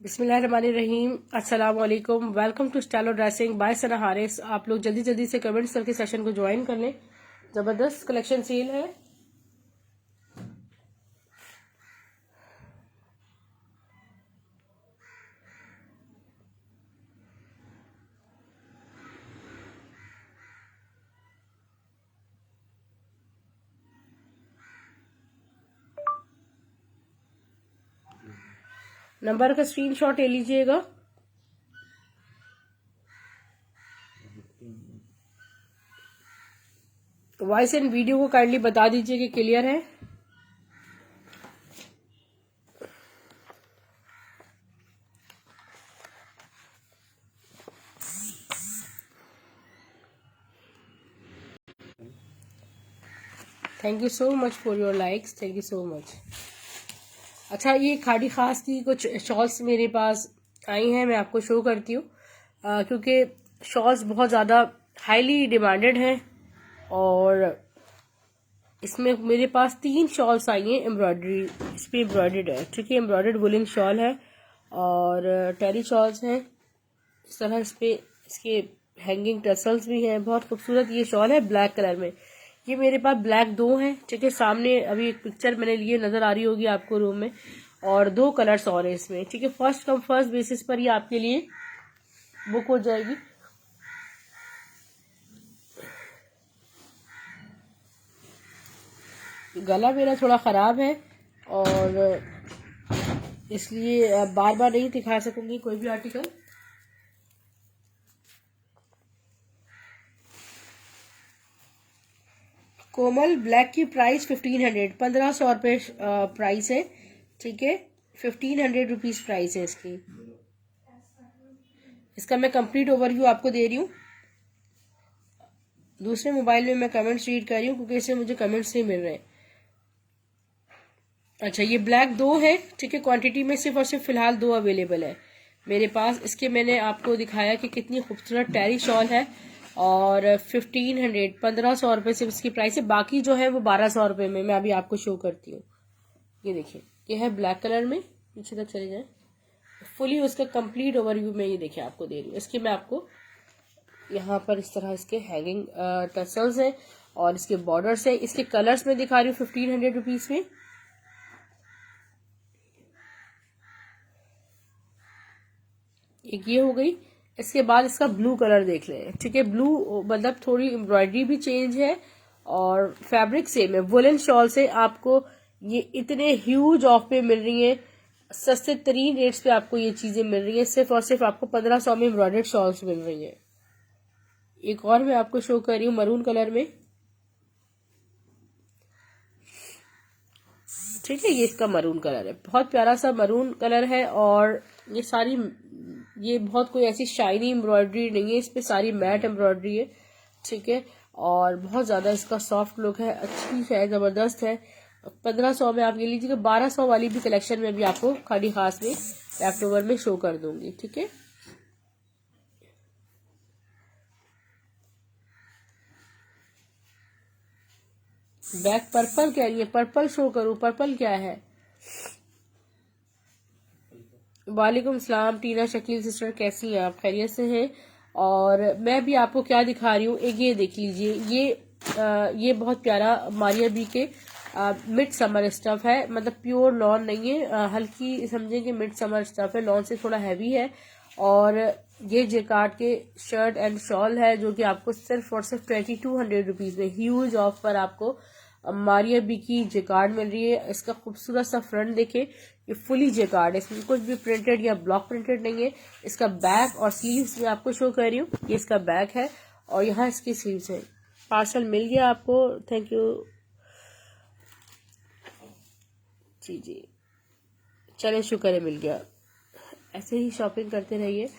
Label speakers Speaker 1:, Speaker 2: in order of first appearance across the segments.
Speaker 1: बिस्मिल्लाहिर्रहमानिर्रहीम। अस्सलाम वालेकुम। Welcome to Stylo dressing by Sana Haris. आप लोग जल्दी जल्दी से कमेंट्स करके सेशन को ज्वाइन कर लें। ज़बरदस्त कलेक्शन सेल है। नंबर का स्क्रीनशॉट ले लीजिएगा। वॉइस एंड वीडियो को काइंडली बता दीजिए कि क्लियर है। Thank you so much for your likes. Thank you so much. अच्छा, ये खाड़ी खास की कुछ शॉल्स मेरे पास आई हैं, मैं आपको शो करती हूँ क्योंकि शॉल्स बहुत ज़्यादा हाईली डिमांडेड हैं और इसमें मेरे पास 3 शॉल्स आई हैं एम्ब्रॉयडरी, इस पर एम्ब्रॉयडर्ड है। ठीक है, एम्ब्रॉयडर्ड वुलन शॉल है और टेरी शॉल्स हैं इस तरह। इस पे इसके हैंगिंग टसल्स भी हैं। बहुत खूबसूरत ये शॉल है ब्लैक कलर में। ये मेरे पास ब्लैक 2 हैं। ठीक है, सामने अभी एक पिक्चर मैंने लिए नजर आ रही होगी आपको रूम में, और 2 कलर्स और हैं इसमें। ठीक है, फर्स्ट कम फर्स्ट बेसिस पर ये आपके लिए बुक हो जाएगी। गला मेरा थोड़ा ख़राब है और इसलिए बार बार नहीं दिखा सकूंगी कोई भी आर्टिकल। कोमल ब्लैक की प्राइस 1500, 1500 रुपये प्राइस है। ठीक है, 1500 रुपीज़ प्राइस है इसकी। इसका मैं कंप्लीट ओवरव्यू आपको दे रही हूँ। दूसरे मोबाइल में मैं कमेंट्स रीड कर रही हूँ क्योंकि इससे मुझे कमेंट्स नहीं मिल रहे। अच्छा, ये ब्लैक 2 है। ठीक है, क्वांटिटी में सिर्फ और सिर्फ फिलहाल 2 अवेलेबल है मेरे पास। इसके मैंने आपको दिखाया कि कितनी खूबसूरत टैरी शॉल है और 1500 रुपये सिर्फ इसकी प्राइस है। बाकी जो है वो 1200 रुपये में मैं अभी आपको शो करती हूँ। ये देखिए, ये है ब्लैक कलर में। पीछे तक चले जाए, फुली उसका कंप्लीट ओवरव्यू में ये देखिए आपको दे रही हूँ। इसके मैं आपको यहाँ पर इस तरह इसके हैंगिंग टसल्स हैं और इसके बॉर्डर्स है। इसके कलर्स में दिखा रही हूँ 1500 रुपीज़ में। एक ये हो गई। इसके बाद इसका ब्लू कलर देख लें। ठीक है, ब्लू मतलब थोड़ी एम्ब्रॉयडरी भी चेंज है और फैब्रिक सेम है। वुलन शॉल से आपको ये इतने ह्यूज ऑफ पे मिल रही है, सस्ते तरीन रेट्स पे आपको ये चीजें मिल रही है। सिर्फ और सिर्फ आपको 1500 में एम्ब्रॉयडर्ड शॉल्स मिल रही है। एक और मैं आपको शो कर रही हूँ मरून कलर में। ठीक है, ये इसका मरून कलर है, बहुत प्यारा सा मरून कलर है और ये सारी ये बहुत कोई ऐसी शाइनी एम्ब्रॉयडरी नहीं है, इस पे सारी मैट एम्ब्रॉयडरी है। ठीक है, और बहुत ज्यादा इसका सॉफ्ट लुक है, अच्छी है, जबरदस्त है। 1500 में आप ले लीजिएगा। 1200 वाली भी कलेक्शन में भी आपको खाड़ी खास में अक्टूबर में शो कर दूंगी। ठीक है, बैक पर्पल कह रही है, पर्पल शो करूं? पर्पल क्या है? वालेकुम सलाम टीना शकील सिस्टर, कैसी हैं आप? खैरियत से हैं? और मैं भी आपको क्या दिखा रही हूँ, एक ये देख लीजिए। ये बहुत प्यारा मारिया बी के मिड समर स्टफ है, मतलब प्योर लॉन नहीं है, हल्की समझेंगे मिड समर स्टफ है, लॉन से थोड़ा हैवी है। और ये जेकार्ड के शर्ट एंड शॉल है जो कि आपको सिर्फ और सिर्फ 2200 रुपीज में ह्यूज ऑफ पर आपको मारिया बी की जेकार्ड मिल रही है। इसका खूबसूरत सा फ्रंट देखें, ये फुली जेकार्ड है, इसमें कुछ भी प्रिंटेड या ब्लॉक प्रिंटेड नहीं है। इसका बैक और स्लीव्स में आपको शो कर रही हूँ, ये इसका बैक है और यहाँ इसकी स्लीव्स है। पार्सल मिल गया आपको, थैंक यू जी जी, चले शुक्र है मिल गया। ऐसे ही शॉपिंग करते रहिए।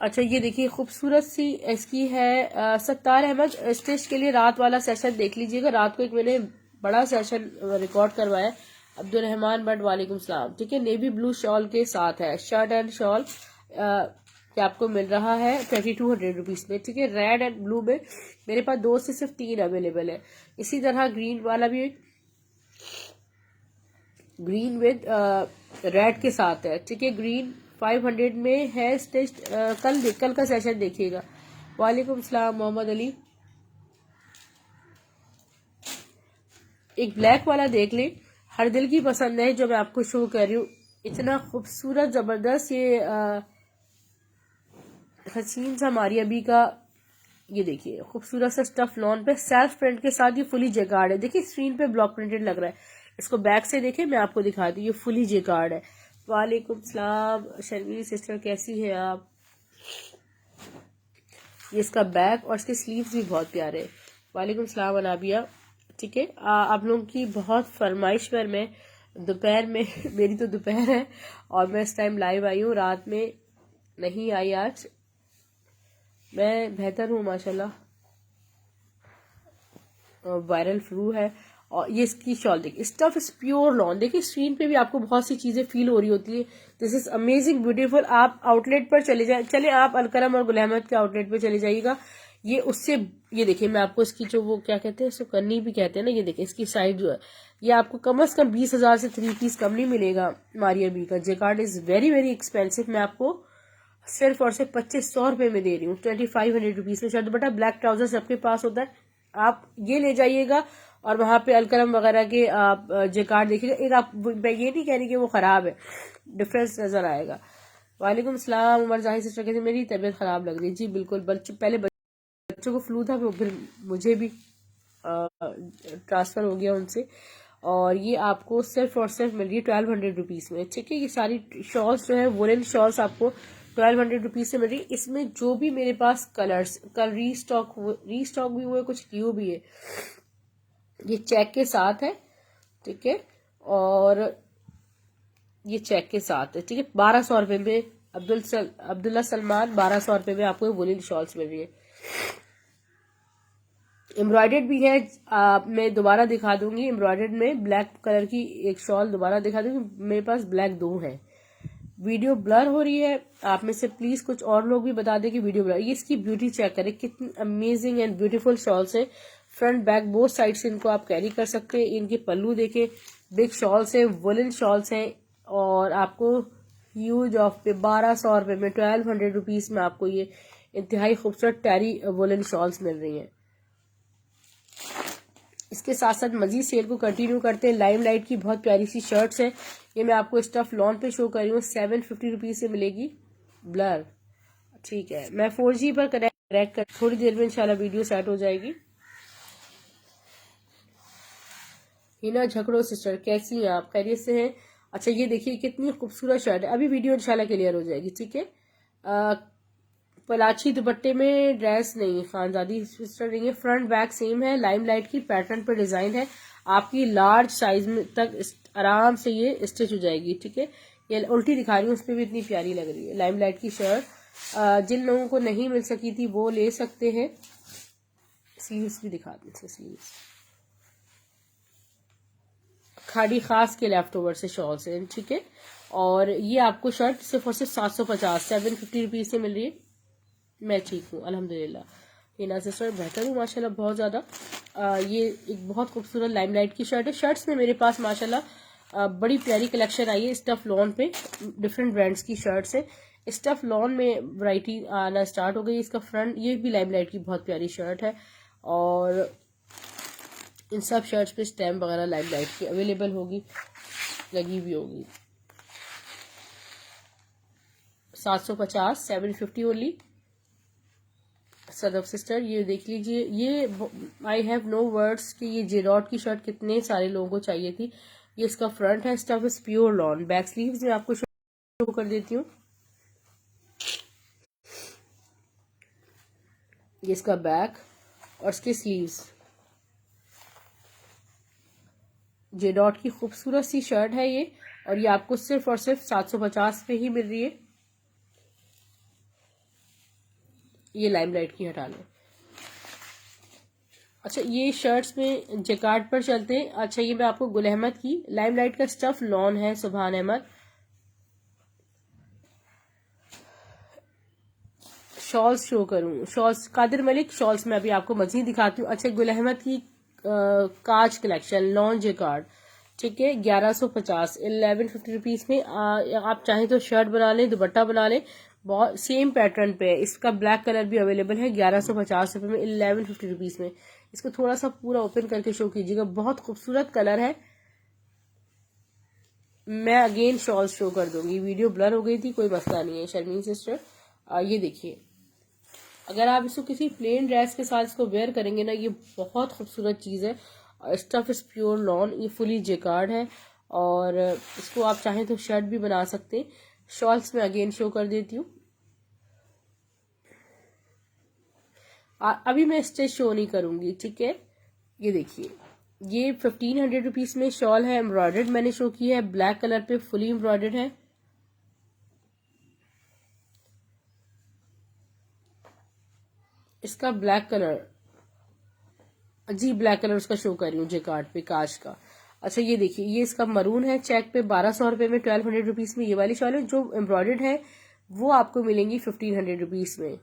Speaker 1: अच्छा, ये देखिए खूबसूरत सी इसकी है। सत्तार अहमद स्टिच के लिए रात वाला सेशन देख लीजिएगा। रात को एक मैंने बड़ा सेशन रिकॉर्ड करवाया। अब्दुल रहमान बट वालेकुम सलाम। ठीक है, नेवी ब्लू शॉल के साथ है, शर्ट एंड शॉल कि आपको मिल रहा है 2200 रुपीज में। ठीक है, रेड एंड ब्लू में मेरे पास 2 से सिर्फ 3 अवेलेबल है। इसी तरह ग्रीन वाला भी, ग्रीन विद रेड के साथ है। ठीक है, ग्रीन 500 में है स्टिच। कल का सेशन देखिएगा। वालेकुम सलाम मोहम्मद अली। एक ब्लैक वाला देख ले, हर दिल की पसंद है जो मैं आपको शो कर रही हूँ। इतना खूबसूरत जबरदस्त ये हसीन सा मारिया बी का, ये देखिए खूबसूरत सा स्टफ लॉन पे सेल्फ प्रिंट के साथ ये फुली जेकार्ड है। देखिए स्क्रीन पे ब्लॉक प्रिंटेड लग रहा है, इसको बैक से देखें, मैं आपको दिखा दी, ये फुली जेकार्ड है। वालेकुम सलाम शर्मीली सिस्टर, कैसी है आप। ये इसका बैक और इसके स्लीव्स भी बहुत प्यारे हैं। वालेकुम सलाम अनाबिया। ठीक है, आप लोगों की बहुत फरमाइश पर मैं दोपहर में मेरी तो दोपहर है और मैं इस टाइम लाइव आई हूँ, रात में नहीं आई आज। मैं बेहतर हूँ माशाल्लाह, वायरल फ्लू है। और ये इसकी शॉल देखिए, स्टफ इज प्योर लॉन। देखिए स्क्रीन पे भी आपको बहुत सी चीजें फील हो रही होती है। This is amazing beautiful. आप आउटलेट पर चले आप अलकरम और गुल अहमद के आउटलेट पर चले जाइएगा। ये उससे, ये देखिए मैं आपको इसकी जो वो क्या कहते हैं, इसको कन्नी भी कहते हैं ना, ये देखिए इसकी साइड जो है, ये आपको कम से कम 20,000 से 3 पीस कम नहीं मिलेगा। मारिया बी का jacquard is very very expensive. मैं आपको सिर्फ और सिर्फ 2500 रुपए में दे रही हूँ, 2500 रुपीज में। शर्ट दुपट्टा ब्लैक ट्राउजर सबके पास होता है, आप ये ले जाइएगा। और वहां पे अलकरम वगैरह के आप जेकार्ड देखिएगा। एक आप, मैं ये नहीं कह रही कि वो खराब है, डिफरेंस नजर आएगा। वालेकुम सलाम उमर जाहिर सिस्टर, कहते मेरी तबीयत खराब लग रही है। जी बिल्कुल, पहले बच्चों को फ्लू था, फिर मुझे भी ट्रांसफर हो गया उनसे। और ये आपको सिर्फ और सिर्फ मिल रही है 1200 रुपीज में। ठीक है, ये सारी शॉल्स जो है वुलन शॉल्स आपको 1200 रुपीज से मिल रही है। इसमें जो भी मेरे पास कलर्स कल रीस्टॉक भी हुए, कुछ न्यू भी है। ये चेक के साथ है, ठीक है, और ये चेक के साथ है। ठीक है, 1200 रुपए में अब्दुल्ला सलमान 1200 रुपए में आपको वुलन शॉल्स मिल रही है। एम्ब्रॉयडर्ड भी है, मैं दोबारा दिखा दूंगी। एम्ब्रॉयडर्ड में ब्लैक कलर की एक शॉल दोबारा दिखा दूंगी, मेरे पास ब्लैक 2 है। वीडियो ब्लर हो रही है, आप में से प्लीज कुछ और लोग भी बता दें कि वीडियो ब्लर। ये इसकी ब्यूटी चेक करें, कितनी अमेजिंग एंड ब्यूटीफुल शॉल्स है। फ्रंट बैक बोथ साइड से इनको आप कैरी कर सकते हैं। इनके पल्लू देखें, बिग शॉल्स है, वुलन शॉल्स हैं। और आपको ह्यूज ऑफ पे 1200 रुपए में 1200 रुपीज में आपको ये इंतहाई खूबसूरत टैरी वुलन शॉल्स मिल रही हैं। इसके साथ साथ मजीद सेल को कंटिन्यू करते हैं। लाइम लाइट की बहुत प्यारी सी शर्ट्स है, ये मैं आपको स्टफ लॉन पे शो कर रही हूँ। 750 रुपीज से मिलेगी ब्लर। ठीक है, मैं 4G पर कनेक्ट कर थोड़ी देर में इंशाल्लाह वीडियो सेट हो जाएगी। हिना झकड़ो सिस्टर, कैसी हैं आप, खैरियत से हैं। अच्छा ये देखिए कितनी खूबसूरत शर्ट है, अभी वीडियो इंशाल्लाह क्लियर हो जाएगी। ठीक है, पलाची दुपट्टे में ड्रेस नहीं, खानजादी सिस्टर नहीं है। फ्रंट बैक सेम है, लाइम लाइट की पैटर्न पर डिजाइन है। आपकी लार्ज साइज में तक आराम से ये स्टिच हो जाएगी। ठीक है, ये उल्टी दिखा रही हूँ, उस पर भी इतनी प्यारी लग रही है। लाइम लाइट की शर्ट जिन लोगों को नहीं मिल सकी थी वो ले सकते हैं। स्लीव्स भी दिखा दें, स्लीव्स खाड़ी खास के लेफ्ट ओवर से शॉल्स हैं। ठीक है, और ये आपको शर्ट सिर्फ और सिर्फ 750 750 रुपीज से मिल रही है। मैं ठीक हूँ अल्हम्दुलिल्लाह। हिना सिस्टर बेहतर हूँ माशाल्लाह बहुत ज़्यादा। ये एक बहुत खूबसूरत लाइमलाइट की शर्ट है। शर्ट्स में मेरे पास माशाल्लाह बड़ी प्यारी कलेक्शन आई है। स्टफ लॉन पे डिफरेंट ब्रांड्स की शर्ट्स है। स्टफ लॉन में वैरायटी आना स्टार्ट हो गई। इसका फ्रंट, ये भी लाइमलाइट की बहुत प्यारी शर्ट है। और इन सब शर्ट्स पे स्टैम्प वगैरह लाइमलाइट की अवेलेबल होगी, लगी हुई होगी। 750 750 ओनली। सदफ सिस्टर ये देख लीजिए, ये आई हैव नो वर्ड्स कि ये जेरॉट की शर्ट कितने सारे लोगों को चाहिए थी। ये इसका फ्रंट है, stuff is pure lawn. Back sleeves में आपको शो कर देती हूँ। ये इसका बैक और इसके स्लीव्स। जेडॉट की खूबसूरत सी शर्ट है ये, और ये आपको सिर्फ और सिर्फ 750 पे ही मिल रही है। ये लाइमलाइट की हटा लो। अच्छा ये शर्ट्स में जैकार्ड पर चलते हैं। अच्छा ये मैं आपको गुल अहमद की लाइमलाइट का स्टफ लॉन है। सुभान अहमद शॉल्स शो करूं, शॉल्स कादिर मलिक शॉल्स में अभी आपको मजीद दिखाती हूँ। अच्छा गुल अहमद की काज कलेक्शन लॉन जैकार्ड, ठीक है 1150 1150 रुपीज में। आप चाहें तो शर्ट बना लें, दुपट्टा बना लें, बहुत सेम पैटर्न पे है। इसका ब्लैक कलर भी अवेलेबल है 1150 रुपये में 1150 रुपीज में। इसको थोड़ा सा पूरा ओपन करके शो कीजिएगा, बहुत खूबसूरत कलर है। मैं अगेन शॉल शो कर दूंगी, वीडियो ब्लर हो गई थी, कोई मसला नहीं है शर्मीन सिस्टर। ये देखिए, अगर आप इसको किसी प्लेन ड्रेस के साथ इसको वेयर करेंगे ना, ये बहुत खूबसूरत चीज़ है। स्टफ इज प्योर लॉन, ये फुली जेकार्ड है और इसको आप चाहें तो शर्ट भी बना सकते हैं। शॉल्स में अगेन शो कर देती हूँ। अभी मैं स्टिच शो नहीं करूंगी, ठीक है। ये देखिए, ये 1500 रुपीज में शॉल है, एम्ब्रॉयडर्ड मैंने शो की है, ब्लैक कलर पे फुली एम्ब्रॉयडर्ड है। इसका ब्लैक कलर, जी ब्लैक कलर उसका शो कर रही हूँ जेकार्ड पे कांच का। अच्छा ये देखिए, ये इसका मरून है चेक पे, 1200 रुपये में 1200 रुपीज में ये वाली शॉल है। जो एम्ब्रॉयडर्ड है वो आपको मिलेंगी 1500 रुपीज में।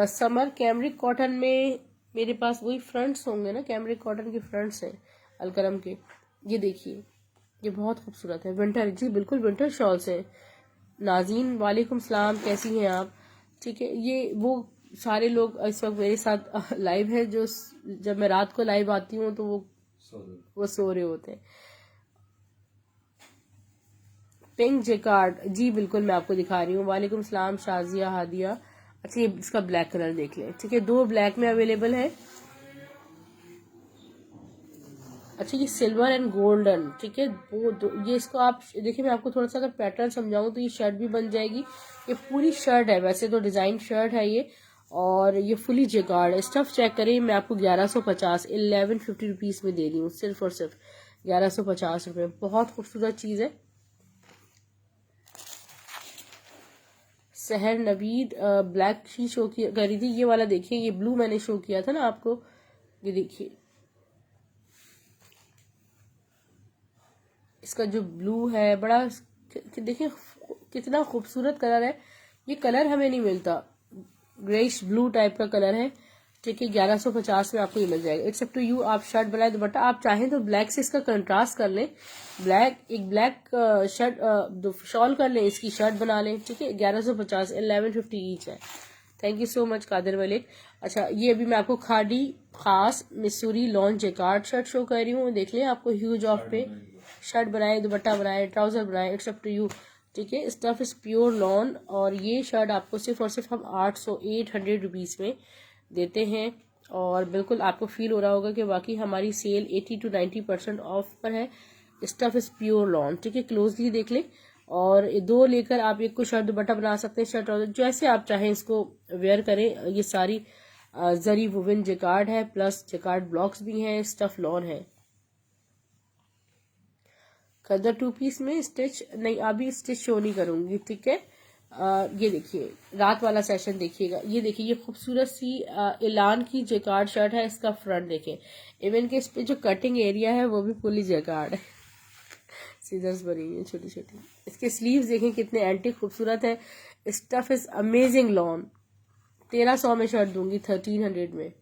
Speaker 1: समर कैमरिक कॉटन में मेरे पास वही फ्रंट्स होंगे ना, कैमरिक कॉटन के फ्रंट्स हैं अलकरम के। ये देखिए, ये बहुत खूबसूरत है, विंटर, जी बिल्कुल विंटर शॉल्स है। नाजीन वालेकुम सलाम, कैसी हैं आप? ठीक है, ये वो सारे लोग इस वक्त मेरे साथ लाइव है, जो जब मैं रात को लाइव आती हूँ तो वो सो रहे होते हैं। पिंक जेकार्ड, जी बिल्कुल मैं आपको दिखा रही हूँ। वालेकुम सलाम शाजिया हादिया। अच्छा ये इसका ब्लैक कलर देख लें, ठीक है, 2 ब्लैक में अवेलेबल है। अच्छा ये सिल्वर एंड गोल्डन, ठीक है, वो ये इसको आप देखिए, मैं आपको थोड़ा सा अगर पैटर्न समझाऊं तो ये शर्ट भी बन जाएगी। ये पूरी शर्ट है, वैसे तो डिजाइन शर्ट है ये, और ये फुली जेकार्ड है। स्टफ चेक करें, मैं आपको 1150 1150 रुपीज में दे रही हूँ, सिर्फ और सिर्फ 1150 रुपये। बहुत खूबसूरत चीज है। सहर नवीद ब्लैक ही शो करी थी, ये वाला देखिए, ये ब्लू मैंने शो किया था ना आपको, ये देखिए इसका जो ब्लू है बड़ा, देखिए कितना खूबसूरत कलर है। ये कलर हमें नहीं मिलता, ग्रेइश ब्लू टाइप का कलर है, ठीक है। 1150 में आपको ये मिल जाएगा। इट्स अप टू यू, आप शर्ट बनाए दुपट्टा, आप चाहें तो ब्लैक से इसका कंट्रास्ट कर लें, एक ब्लैक शर्ट शॉल कर लें, इसकी शर्ट बना लें, ठीक है। 1150 1150 ईच है। Thank you so much Qadir Malik. अच्छा ये अभी मैं आपको खादी खास Missouri lawn jacquard shirt show कर रही हूँ, देख लें, आपको ह्यूज ऑफ पे शर्ट बनाए, दुपट्टा बनाए, ट्राउजर बनाए, इट्स अप टू यू, ठीक है। स्टफ इज प्योर लॉन, और ये शर्ट आपको सिर्फ और सिर्फ हम 800 रुपीज में देते हैं। और बिल्कुल आपको फील हो रहा होगा कि बाकी हमारी सेल 80 to 90% ऑफ पर है। स्टफ इज प्योर लॉन, ठीक है, क्लोजली देख लें। और 2 लेकर आप एक को शर्ट दुपट्टा बना सकते हैं, शर्ट और जैसे आप चाहें इसको वेयर करें। ये सारी जरी वुवन जेकार्ड है, प्लस जेकार्ड ब्लॉक्स भी हैं, स्टफ लॉन है। खदर 2 पीस में स्टिच नहीं, अभी स्टिच शो नहीं करूंगी, ठीक है। ये देखिए रात वाला सेशन देखिएगा, ये देखिए, ये खूबसूरत सी एलान की जेकार्ड शर्ट है। इसका फ्रंट देखें, इवन के इस पे जो कटिंग एरिया है वो भी फुली जेकार्ड है, सीजर्स बनी हुई है छोटी छोटी। इसके स्लीव्स देखें कितने एंटी खूबसूरत है। Stuff is amazing lawn. 1300 में शर्ट दूंगी, 1300 में।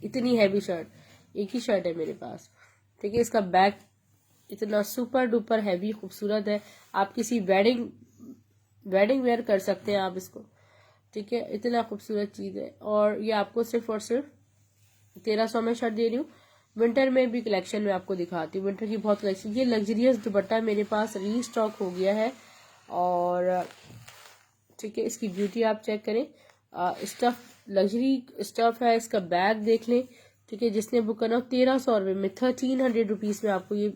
Speaker 1: इतनी हैवी शर्ट, एक ही शर्ट है मेरे पास, ठीक है। इसका बैक इतना सुपर डुपर हैवी खूबसूरत है, आप किसी वेडिंग वेयर कर सकते हैं आप इसको, ठीक है। इतना खूबसूरत चीज है, और ये आपको सिर्फ और सिर्फ 1300 में शर्ट दे रही हूँ। विंटर में भी कलेक्शन में आपको दिखाती हूँ, विंटर की बहुत कलेक्शन। ये लग्जरियस दुपट्टा मेरे पास रीस्टॉक हो गया है, और ठीक है, इसकी ब्यूटी आप चेक करें। स्टफ लग्जरी स्टफ है, इसका बैग देख लें, ठीक है। जिसने बुक करना हो 1300 रुपये में, 1300 रुपीज में आपको ये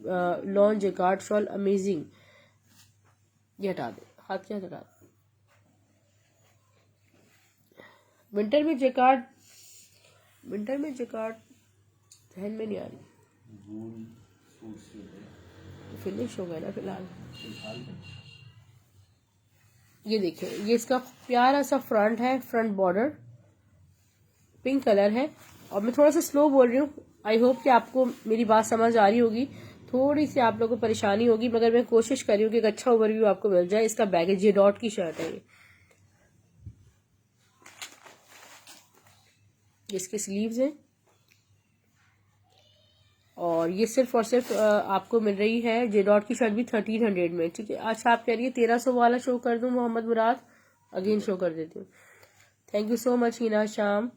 Speaker 1: लॉन जेकार्ड शॉल अमेजिंग। ये हटा दे, हाथ क्या हटा दे। विंटर में जेकार्ड ध्यान में नहीं आ रही, फिनिश हो गया ना फिलहाल। ये देखिए, ये इसका प्यारा सा फ्रंट है, फ्रंट बॉर्डर पिंक कलर है। और मैं थोड़ा सा स्लो बोल रही हूँ, आई होप कि आपको मेरी बात समझ आ रही होगी। थोड़ी सी आप लोगों को परेशानी होगी, मगर मैं कोशिश कर रही हूँ कि एक अच्छा ओवरव्यू आपको मिल जाए। इसका बैगेज, ये डॉट की शर्ट है, ये इसके स्लीव्स हैं, और ये सिर्फ और सिर्फ आपको मिल रही है जे डॉट की शर्ट भी 1300 में, ठीक है। अच्छा, आप कह रही है 1300 वाला शो कर दूं मोहम्मद मुराद, अगेन शो कर देती हूँ। Thank you so much Hina शाम,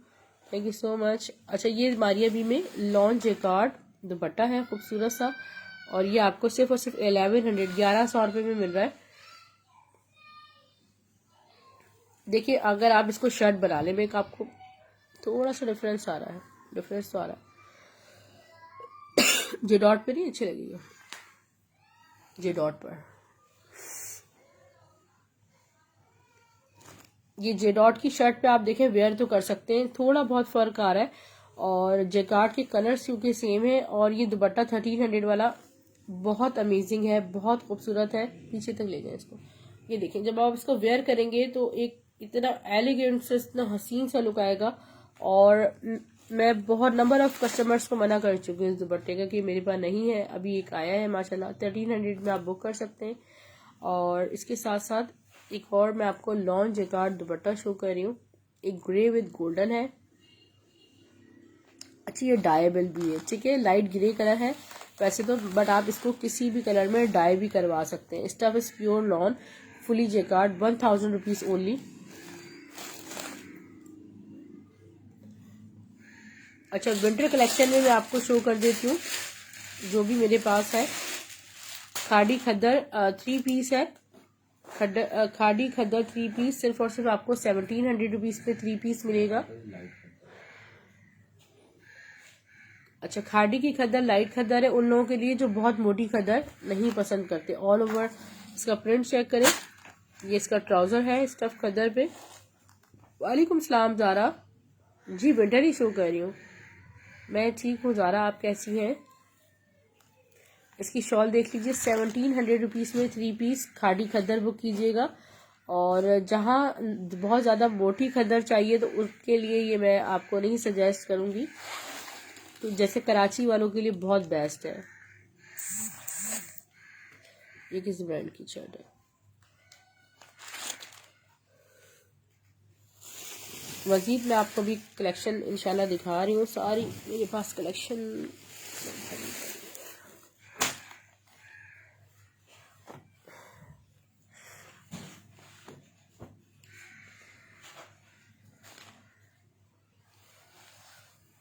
Speaker 1: थैंक यू सो मच। अच्छा, ये मारिया बी में लॉन्च जेकार्ड दुपट्टा है खूबसूरत सा, और ये आपको सिर्फ और सिर्फ 1100 रुपये में मिल रहा है। देखिए, अगर आप इसको शर्ट बना ले, मैं आपको थोड़ा सा डिफरेंस आ रहा है, डिफरेंस तो आ रहा है। जे डॉट पे नहीं अच्छी लगेगी, जे डॉट पर ये जे डॉट की शर्ट पे आप देखें वेयर तो कर सकते हैं, थोड़ा बहुत फर्क आ रहा है। और जेकार्ड के कलर्स क्योंकि सेम है, और ये दुपट्टा 1300 वाला बहुत अमेजिंग है, बहुत खूबसूरत है। पीछे तक ले जाए इसको, ये देखें, जब आप इसको वेयर करेंगे तो एक इतना एलिगेंट से, इतना हसीन सा लुक आएगा। और मैं बहुत नंबर ऑफ कस्टमर्स को मना कर चुकी हूँ इस दुपट्टे का कि मेरे पास नहीं है, अभी एक आया है माशाल्लाह, 1300 में आप बुक कर सकते हैं। और इसके साथ साथ एक और मैं आपको लॉन्च जेकार्ड दुपट्टा शो कर रही हूँ, एक ग्रे विद गोल्डन है। अच्छा, ये डायबल भी है, ठीक है, लाइट ग्रे कलर है वैसे तो, बट आप इसको किसी भी कलर में डाई भी करवा सकते हैं। Stuff is pure lawn, fully jacquard, 1000 rupees only. अच्छा, विंटर कलेक्शन में मैं आपको शो कर देती हूँ जो भी मेरे पास है। खाड़ी खद्दर 3 पीस है, खाड़ी खद्दर 3 पीस सिर्फ और सिर्फ आपको 1700 रुपीज पे 3 पीस मिलेगा। अच्छा, खाड़ी की खद्दर लाइट खद्दर है उन लोगों के लिए जो बहुत मोटी खद्दर नहीं पसंद करते। ऑल ओवर इसका प्रिंट चेक करें, ये इसका ट्राउजर है स्टफ खद्दर पे। वालेकुम सलाम ज़ारा जी, विंटर ही शो कर रही हूँ मैं, ठीक हूँ ज़ारा, आप कैसी हैं। इसकी शॉल देख लीजिए, 1700 रुपीज़ में 3 पीस खाड़ी खद्दर बुक कीजिएगा। और जहाँ बहुत ज़्यादा मोटी खद्दर चाहिए तो उसके लिए ये मैं आपको नहीं सजेस्ट करूँगी, तो जैसे कराची वालों के लिए बहुत बेस्ट है। ये किस ब्रांड की शर्ट है, मजीद मैं आपको भी कलेक्शन इंशाल्लाह दिखा रही हूँ, सारी मेरे पास कलेक्शन।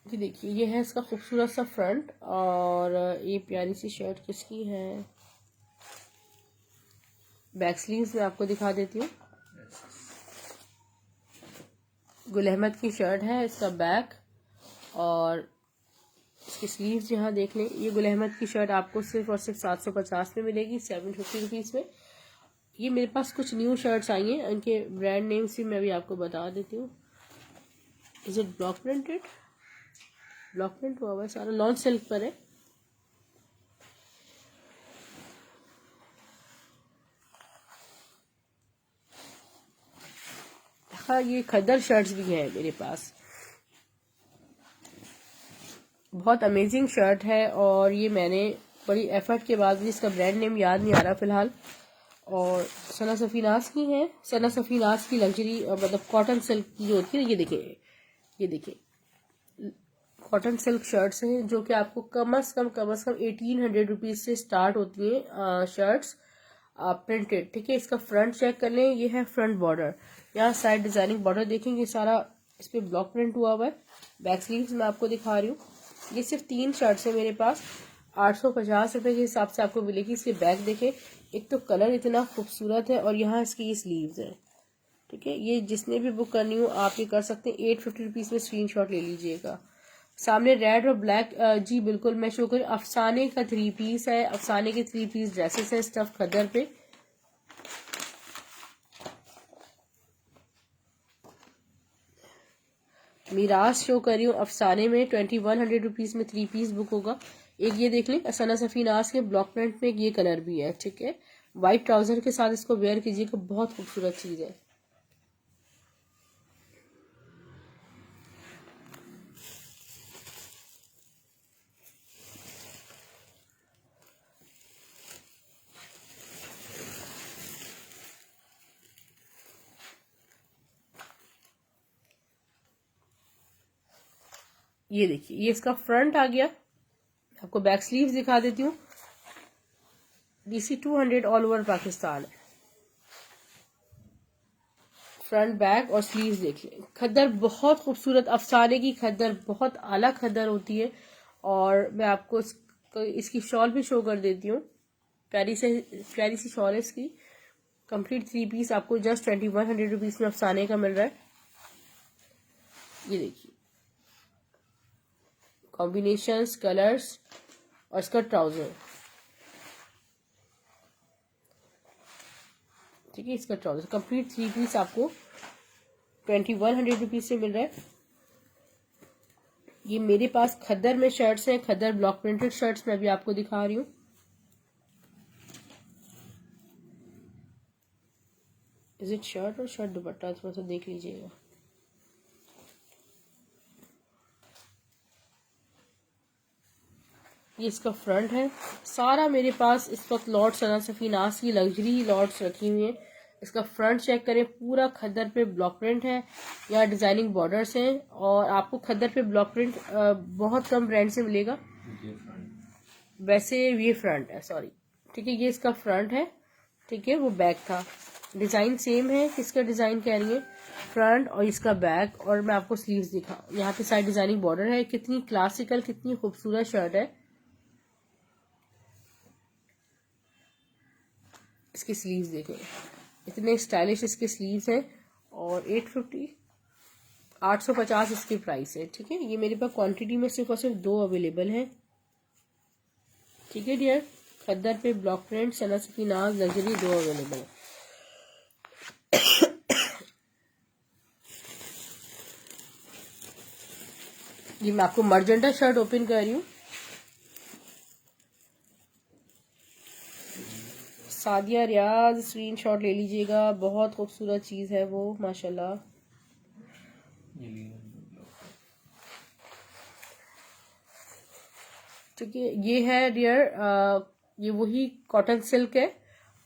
Speaker 1: जी देखिए, ये है इसका खूबसूरत सा फ्रंट, और ये प्यारी सी शर्ट किसकी है। बैक स्लीव्स में आपको दिखा देती हूँ, गुल अहमद की शर्ट है इसका बैक, और इसकी स्लीव्स यहाँ देख लें। ये गुल अहमद की शर्ट आपको सिर्फ और सिर्फ 750 में मिलेगी, 750 रुपीज़ में। ये मेरे पास कुछ न्यू शर्ट्स आई हैं, उनके ब्रांड नेम्स भी मैं भी आपको बता देती हूँ। Is it block printed, block print हुआ हुआ है सारा, लॉन्च सिल्क पर है। हाँ, ये खद्दर शर्ट्स भी हैं मेरे पास, बहुत अमेजिंग शर्ट है। और ये मैंने बड़ी एफर्ट के बाद भी, इसका ब्रांड नेम याद नहीं आ रहा फिलहाल, और सना सफीनास की है, सना सफीनास की लग्जरी मतलब कॉटन सिल्क की जो होती है। ये देखिए, ये देखिए, कॉटन सिल्क शर्ट्स हैं जो कि आपको कम से कम 1800 रुपीज़ से स्टार्ट होती हैं शर्ट्स प्रिंटेड, ठीक है। इसका फ्रंट चेक कर लें, ये है फ्रंट बॉर्डर, यहाँ साइड डिजाइनिंग बॉर्डर देखेंगे सारा इस पर ब्लॉक प्रिंट हुआ हुआ है। बैक स्लीव्स मैं आपको दिखा रही हूँ, ये सिर्फ 3 शर्ट्स है मेरे पास, 850 रुपये के हिसाब से आपको मिलेगी। इसके बैक देखें, एक तो कलर इतना खूबसूरत है, और यहाँ इसकी ये स्लीव्स है, ठीक है। ये जिसने भी बुक करनी हो आप ये कर सकते हैं, 850 रुपीज़ में स्क्रीनशॉट ले लीजिएगा। सामने रेड और ब्लैक, जी बिल्कुल मैं शो करूँ, अफसाने का 3 पीस है, अफसाने के 3 पीस ड्रेसेस है स्टफ खद्दर पे। मीराज शो कर रही हूँ, अफसाने में 2100 रुपीज़ में 3 पीस बुक होगा। एक ये देख लें, सना सफीनास के ब्लॉक प्रिंट में एक ये कलर भी है, ठीक है। वाइट ट्राउजर के साथ इसको वेयर कीजिएगा, बहुत खूबसूरत चीज़ है। ये देखिए, ये इसका फ्रंट आ गया, आपको बैक स्लीव्स दिखा देती हूँ। DC 200 ऑल ओवर पाकिस्तान है। फ्रंट बैक और स्लीव्स देख लें। खद्दर बहुत खूबसूरत, अफसाने की खद्दर, बहुत आला खद्दर होती है। और मैं आपको इसकी शॉल भी शो कर देती हूँ। प्यारी सी शॉल है इसकी। कंप्लीट 3 पीस आपको जस्ट 2100 रुपीज में अफसाने का मिल रहा है। ये देखिए कॉम्बिनेशंस, कलर्स और इसका ट्राउजर। ठीक है, इसका ट्राउजर कंप्लीट 3 पीस आपको 2100 रुपीज से मिल रहा है। ये मेरे पास खद्दर में शर्ट्स हैं, खद्दर ब्लॉक प्रिंटेड शर्ट्स मैं भी आपको दिखा रही हूँ। इज इट शर्ट और शर्ट दुपट्टा, थोड़ा सा देख लीजिएगा। ये इसका फ्रंट है। सारा मेरे पास इस वक्त लॉट सना सफीनास की लग्जरी लॉट्स रखी हुई हैं। इसका फ्रंट चेक करें, पूरा खद्दर पे ब्लॉक प्रिंट है या डिजाइनिंग बॉर्डर्स हैं। और आपको खद्दर पे ब्लॉक प्रिंट बहुत कम ब्रांड से मिलेगा। वैसे ये फ्रंट है, सॉरी। ठीक है, ये इसका फ्रंट है। ठीक है, वो बैक था। डिजाइन सेम है। किसका डिजाइन कह रही है? फ्रंट और इसका बैक। और मैं आपको स्लीव्स दिखा, यहाँ पे साइड डिजाइनिंग बॉर्डर है। कितनी क्लासिकल, कितनी खूबसूरत शर्ट है। इसकी स्लीव्स देखें, इतने स्टाइलिश इसके स्लीव्स हैं। और 850 इसकी प्राइस है। ठीक है, ये मेरे पास क्वांटिटी में सिर्फ और सिर्फ 2 अवेलेबल हैं। ठीक है डियर, खद्दर पे ब्लॉक प्रिंट सना सफीनाज लग्जरी 2 अवेलेबल है। ये मैं आपको मर्जेंटा शर्ट ओपन कर रही हूँ। सादिया रियाज, स्क्रीनशॉट ले लीजिएगा। बहुत खूबसूरत चीज है वो, माशाल्लाह। ठीक है, ये है डियर, ये वही कॉटन सिल्क है।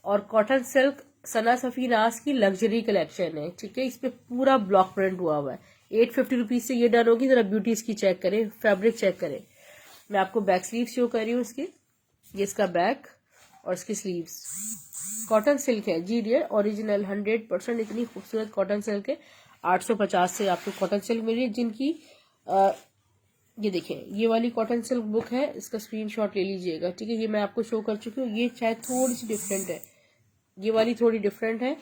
Speaker 1: और कॉटन सिल्क सना सफीनास की लग्जरी कलेक्शन है। ठीक है, इस पे पूरा ब्लॉक प्रिंट हुआ हुआ है। 850 रुपीज से ये डन होगी। जरा ब्यूटी इसकी चेक करें, फैब्रिक चेक करें। मैं आपको बैक स्लीव शो कर रही हूँ इसकी। ये इसका बैक और इसकी स्लीव्स। कॉटन सिल्क है जी डियर, ओरिजिनल 100%। इतनी खूबसूरत कॉटन सिल्क है। 850 से आपको कॉटन सिल्क मिल रही है। जिनकी ये देखें, ये वाली कॉटन सिल्क बुक है, इसका स्क्रीनशॉट ले लीजिएगा। ठीक है, ये मैं आपको शो कर चुकी हूँ। ये शायद थोड़ी सी डिफरेंट है, ये वाली थोड़ी डिफरेंट है।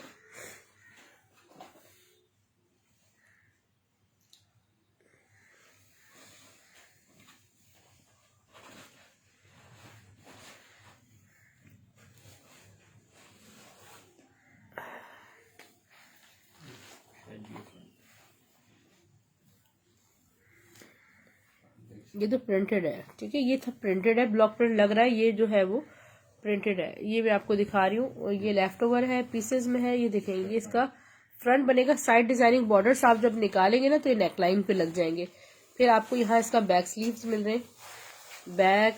Speaker 1: ये तो प्रिंटेड है। ठीक है, ये था प्रिंटेड है, ब्लॉक प्रिंट लग रहा है। ये जो है वो प्रिंटेड है। ये मैं आपको दिखा रही हूँ। ये लेफ्ट ओवर है, पीसेज में है। ये देखें, ये इसका फ्रंट बनेगा। साइड डिजाइनिंग बॉर्डर्स आप जब निकालेंगे ना तो ये नेकलाइन पे लग जाएंगे। फिर आपको यहाँ इसका बैक स्लीव्स मिल रहे हैं। बैक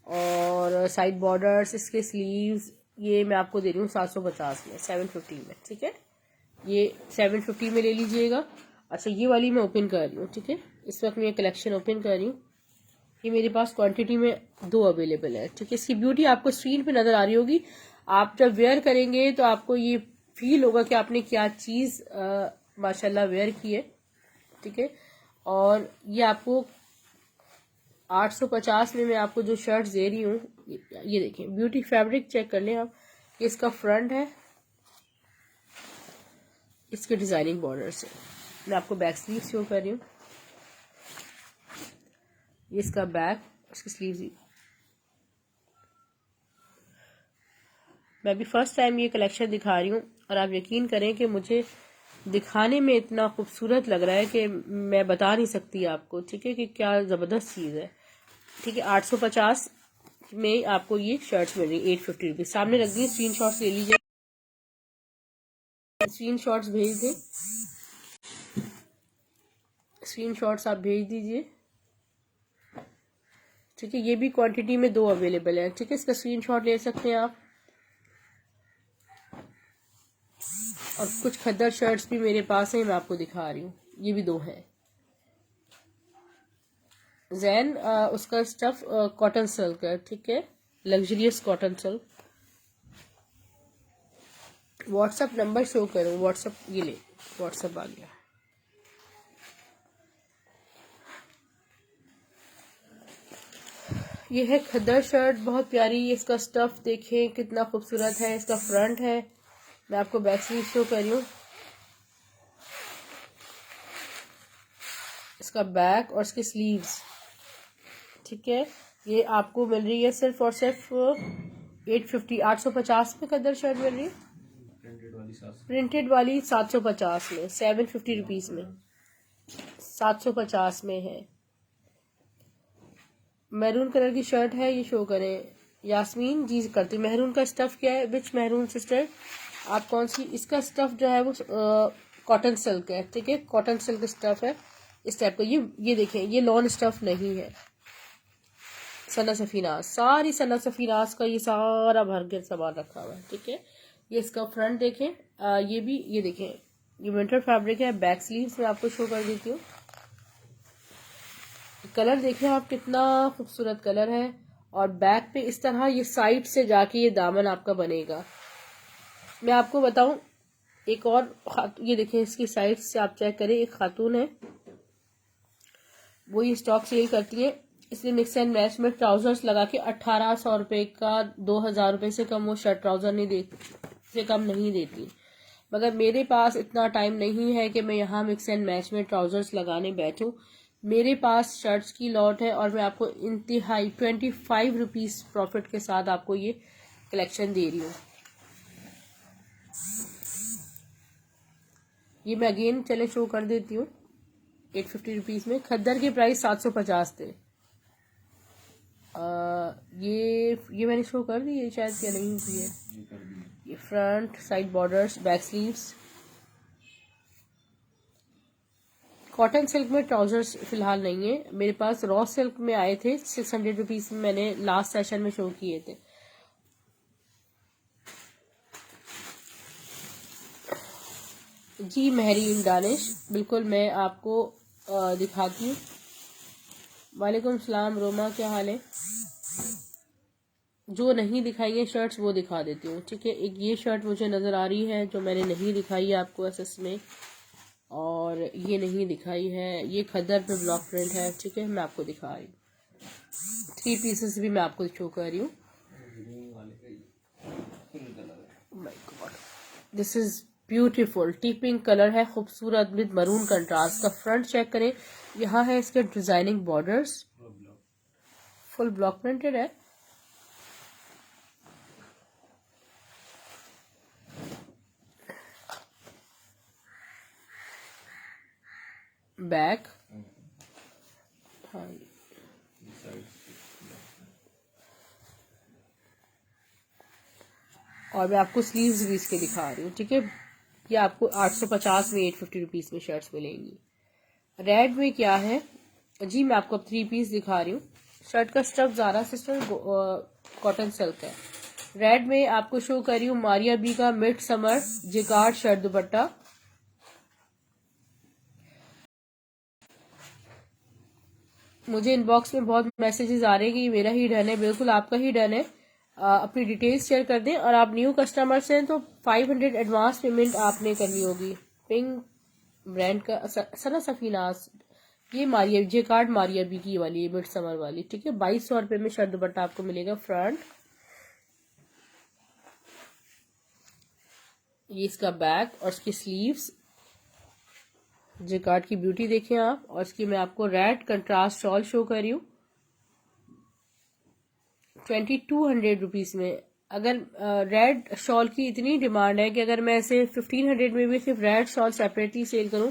Speaker 1: और साइड बॉर्डर्स, इसके स्लीव्स। ये मैं आपको दे रही हूँ 750 में, 750 में। ठीक है, ये 750 में ले लीजिएगा। अच्छा, ये वाली मैं ओपन कर रही हूँ। ठीक है, इस वक्त मैं ये कलेक्शन ओपन कर रही हूँ। ये मेरे पास क्वांटिटी में 2 अवेलेबल है। ठीक है, इसकी ब्यूटी आपको स्क्रीन पे नजर आ रही होगी। आप जब वेयर करेंगे तो आपको ये फील होगा कि आपने क्या चीज माशाल्लाह वेयर की है। ठीक है, और ये आपको 850 में मैं आपको जो शर्ट्स दे रही हूँ, ये देखें, ब्यूटी फैब्रिक चेक कर लें आप। ये इसका फ्रंट है, इसके डिजाइनिंग बॉर्डर से। मैं आपको बैक स्लीव शो कर रही हूँ। ये इसका बैक, इसकी स्लीव्स। मैं भी फर्स्ट टाइम ये कलेक्शन दिखा रही हूँ और आप यकीन करें कि मुझे दिखाने में इतना खूबसूरत लग रहा है कि मैं बता नहीं सकती आपको। ठीक है, कि क्या जबरदस्त चीज है। ठीक है, 850 में आपको ये शर्ट्स मिल रही है 850 रुपीज। सामने रख दी, स्क्रीन शॉट्स ले लीजिए, स्क्रीन शॉट्स भेज दें, स्क्रीन शॉट्स आप भेज दीजिए। ठीक है, ये भी क्वांटिटी में 2 अवेलेबल है। ठीक है, इसका स्क्रीन शॉट ले सकते हैं आप। और कुछ खद्दर शर्ट्स भी मेरे पास हैं, मैं आपको दिखा रही हूँ। ये भी 2 हैं। जैन उसका स्टफ कॉटन सिल्क है, ठीक है, luxurious cotton silk. WhatsApp number show करूँ, व्हाट्सअप ये ले, व्हाट्सअप आ गया। ये है खद्दर शर्ट, बहुत प्यारी। इसका स्टफ देखें कितना खूबसूरत है। इसका फ्रंट है, मैं आपको बैक स्लीव शो कर रही हूँ। इसका बैक और इसके स्लीव्स, ठीक है। ये आपको मिल रही है सिर्फ और सिर्फ 850 850 में खद्दर शर्ट मिल रही है। प्रिंटेड वाली 750 में, 750 रुपीज में, 750 में है। मैरून कलर की शर्ट है, ये शो करें यास्मीन जी करती। मैरून का स्टफ क्या है, विच मैरून सिस्टर, आप कौन सी? इसका स्टफ जो है वो कॉटन सिल्क है, ठीक है, कॉटन सिल्क स्टफ है इस टाइप का। ये देखें, ये लॉन स्टफ नहीं है। सना सफीनाज, सारी सना सफीनाज का ये सारा भर के सामान रखा हुआ है, ठीक है। ये इसका फ्रंट देखें, ये भी ये देखें, ये विंटर फैब्रिक है। बैक स्लीव्स में आपको शो कर देती हूँ। कलर देखें आप, कितना खूबसूरत कलर है। और बैक पे इस तरह ये साइड से जाके ये दामन आपका बनेगा। मैं आपको बताऊं एक और, ये देखें इसकी साइड से आप चेक करें, एक खातून है वो ये स्टॉक सेल करती है। इसलिए मिक्स एंड मैच में ट्राउजर्स लगा के 1800 रुपये का, 2000 रुपये से कम वो शर्ट ट्राउजर नहीं देती, से कम नहीं देती। मगर मेरे पास इतना टाइम नहीं है कि मैं यहाँ मिक्स एंड मैच में ट्राउजर्स लगाने बैठूं। मेरे पास शर्ट्स की लॉट है और मैं आपको इंतहाई 25 रुपीज प्रॉफिट के साथ आपको ये कलेक्शन दे रही हूँ। ये मैं अगेन चले शो कर देती हूँ। 850 रुपीज में खद्दर के प्राइस 750 थे। ये मैंने शो कर दी है शायद, क्या नहीं की है। ये front side borders, back sleeves. Cotton silk में ट्राउजर्स फिलहाल नहीं है मेरे पास। रॉ सिल्क में आए थे 600 रुपीज में, मैंने लास्ट सेशन में शो किए थे। जी महरीन दानिश, बिल्कुल मैं आपको दिखाती हूँ। वालेकुम सलाम रोमा, क्या हाल है? जो नहीं दिखाई है शर्ट्स वो दिखा देती हूँ, ठीक है। एक ये शर्ट मुझे नज़र आ रही है जो मैंने नहीं दिखाई है आपको एसएस में, और ये नहीं दिखाई है। ये खद्दर पे ब्लॉक प्रिंट है, ठीक है, मैं आपको दिखा रही हूँ। 3 पीसेस भी मैं आपको शो कर रही हूँ। This is beautiful T pink colour है, खूबसूरत विद मरून कंट्रास्ट का। फ्रंट चेक करें, यहाँ है इसके designing borders, full block printed है। बैक, हाँ, और मैं आपको स्लीव्स भी इसके दिखा रही हूँ, ठीक है। ये आपको 850 में 850 रुपीज में शर्ट्स मिलेंगी। रेड में क्या है जी, मैं आपको अब 3 पीस दिखा रही हूँ। शर्ट का stuff Zara sister cotton silk है। रेड में आपको शो कर रही हूँ मारिया बी का mid summer jacquard shirt dupatta. मुझे इनबॉक्स में बहुत मैसेजेस आ रहे हैं कि ये मेरा ही डन है। बिल्कुल आपका ही डन है। अपनी डिटेल्स शेयर कर दें, और आप न्यू कस्टमर्स हैं तो 500 एडवांस पेमेंट आपने करनी होगी। पिंक ब्रांड का सना सफीनास, ये मारिया जे कार्ड मारिया बी की वाली है, मिड समर वाली, ठीक है। 2200 रुपये में शर्ट दुपट्टा आपको मिलेगा। फ्रंट, ये इसका बैक और इसकी स्लीव्स। जे कार्ड की ब्यूटी देखें आप। और इसकी मैं आपको रेड कंट्रास्ट शॉल शो कर रही हूँ 2200 रुपीज में। अगर रेड शॉल की इतनी डिमांड है कि अगर मैं ऐसे 1500 में भी सिर्फ रेड शॉल सेपरेटली सेल करूं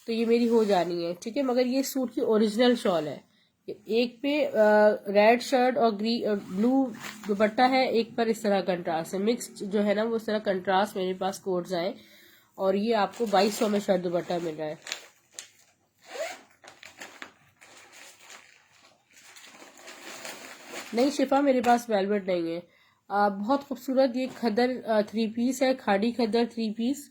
Speaker 1: तो ये मेरी हो जानी है, ठीक है। मगर ये सूट की ओरिजिनल शॉल है। एक पे रेड शर्ट और ब्लू दुपट्टा है, एक पर इस तरह कंट्रास्ट है। मिक्स्ड जो है ना वो इस तरह कंट्रास्ट मेरे पास कोड्स आए, और ये आपको 2200 में शर्ट दुपट्टा मिल रहा है। नहीं शिफा, मेरे पास वेलवेट नहीं है। बहुत खूबसूरत ये खद्दर 3 पीस है, खाड़ी खद्दर 3 पीस।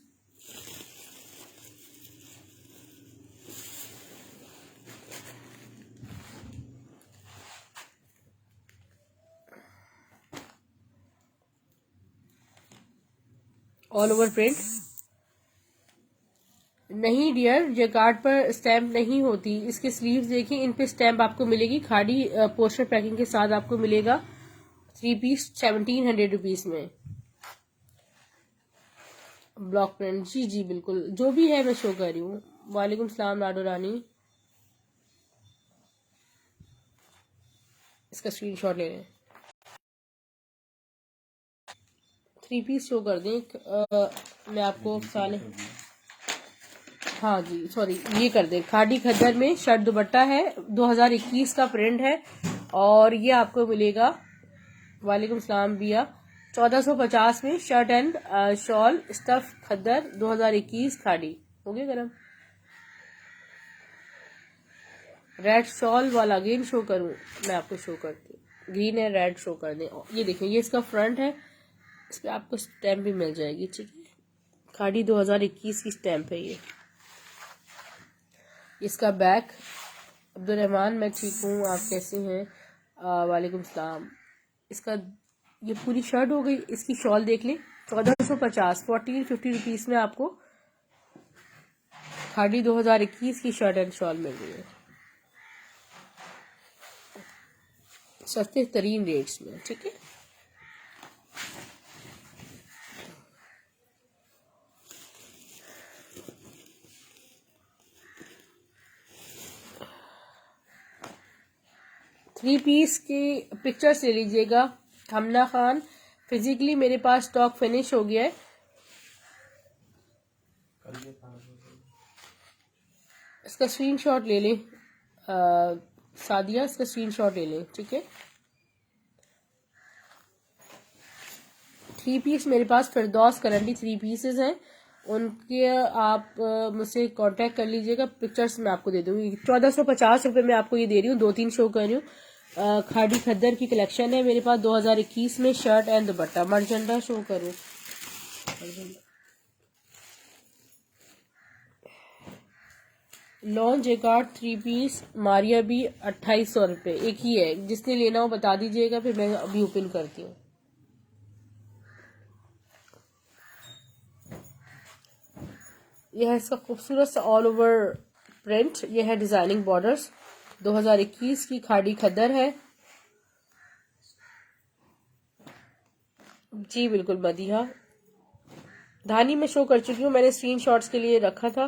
Speaker 1: All over print. नहीं डियर, जैकार्ड पर स्टैंप नहीं होती। इसके स्लीव्स देखिए, इन पे स्टैंप आपको मिलेगी। खाड़ी पोस्टर पैकिंग के साथ आपको मिलेगा। 3 पीस 1700 रुपीज में। ब्लॉक प्रिंट, जी जी बिल्कुल, जो भी है मैं शो कर रही हूँ। वालेकुम सलाम लाडो रानी। इसका स्क्रीनशॉट ले लें। 3 पीस शो कर दें। मैं आपको साले, हाँ जी सॉरी, ये कर दे। खादी खद्दर में शर्ट दुपट्टा है, 2021 का प्रिंट है और ये आपको मिलेगा। वालेकुम सलाम बिया। 1450 में शर्ट एंड शॉल स्टफ खद्दर 2021 खादी। हो गया गरम। रेड शॉल वाला अगेन शो करूं? मैं आपको शो करती हूँ। ग्रीन है, रेड शो कर दें। ये देखिए, ये इसका फ्रंट है, इस पर आपको स्टैम्प भी मिल जाएगी। ठीक है, खादी 2021 की स्टैम्प है ये। इसका बैक। अब्दुल रहमान, मैं ठीक हूँ, आप कैसे हैं? वालेकुम सलाम। इसका ये पूरी शर्ट हो गई। इसकी शॉल देख लें, 1450 1450 रुपीज में आपको खादी 2021 की शर्ट एंड शॉल मिल रही है, सस्ते तरीन रेट्स में। ठीक है, थ्री पीस की पिक्चर्स ले लीजिएगा। हमना खान, फिजिकली मेरे पास स्टॉक फिनिश हो गया है। इसका स्क्रीनशॉट ले लें। सादिया, इसका स्क्रीनशॉट ले लें। ठीक है, 3 पीस मेरे पास फिरदौस करंटी 3 पीसेस हैं। उनके आप मुझसे कांटेक्ट कर लीजिएगा। पिक्चर्स मैं आपको दे दूंगी। 1450 रुपये में आपको ये दे रही हूँ। 2-3 शो कर रही हूँ। खादी खद्दर की कलेक्शन है मेरे पास 2021 में। Shirt and dupatta magenta show करूँ। लॉन जेकार्ड 3 पीस मारिया भी 2800 रुपये। एक ही है, जिसने लेना हो बता दीजिएगा, फिर मैं अभी ओपन करती हूँ। यह है इसका खूबसूरत सा ऑल ओवर प्रिंट। यह है डिजाइनिंग बॉर्डर्स। 2021 की खादी खद्दर है। जी बिल्कुल मदीहा। धानी में शो कर चुकी हूँ, मैंने स्क्रीनशॉट्स के लिए रखा था।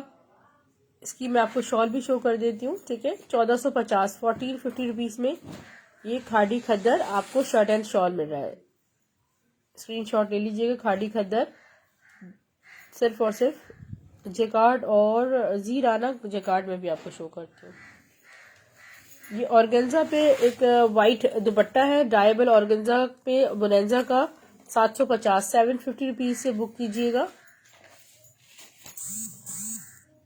Speaker 1: इसकी मैं आपको शॉल भी शो कर देती हूँ। ठीक है, 1450 1450 रुपीज में ये खादी खद्दर आपको शर्ट एंड शॉल मिल रहा है। स्क्रीनशॉट ले लीजिएगा। खादी खद्दर सिर्फ और सिर्फ जेकार्ड और जी राना जेकार्ड में भी आपको शो करती हूँ। ये ऑर्गेन्जा पे एक वाइट दुपट्टा है, डायबल ऑर्गेन्जा पे बोनेंजा का 750 750 रुपीज से बुक कीजिएगा।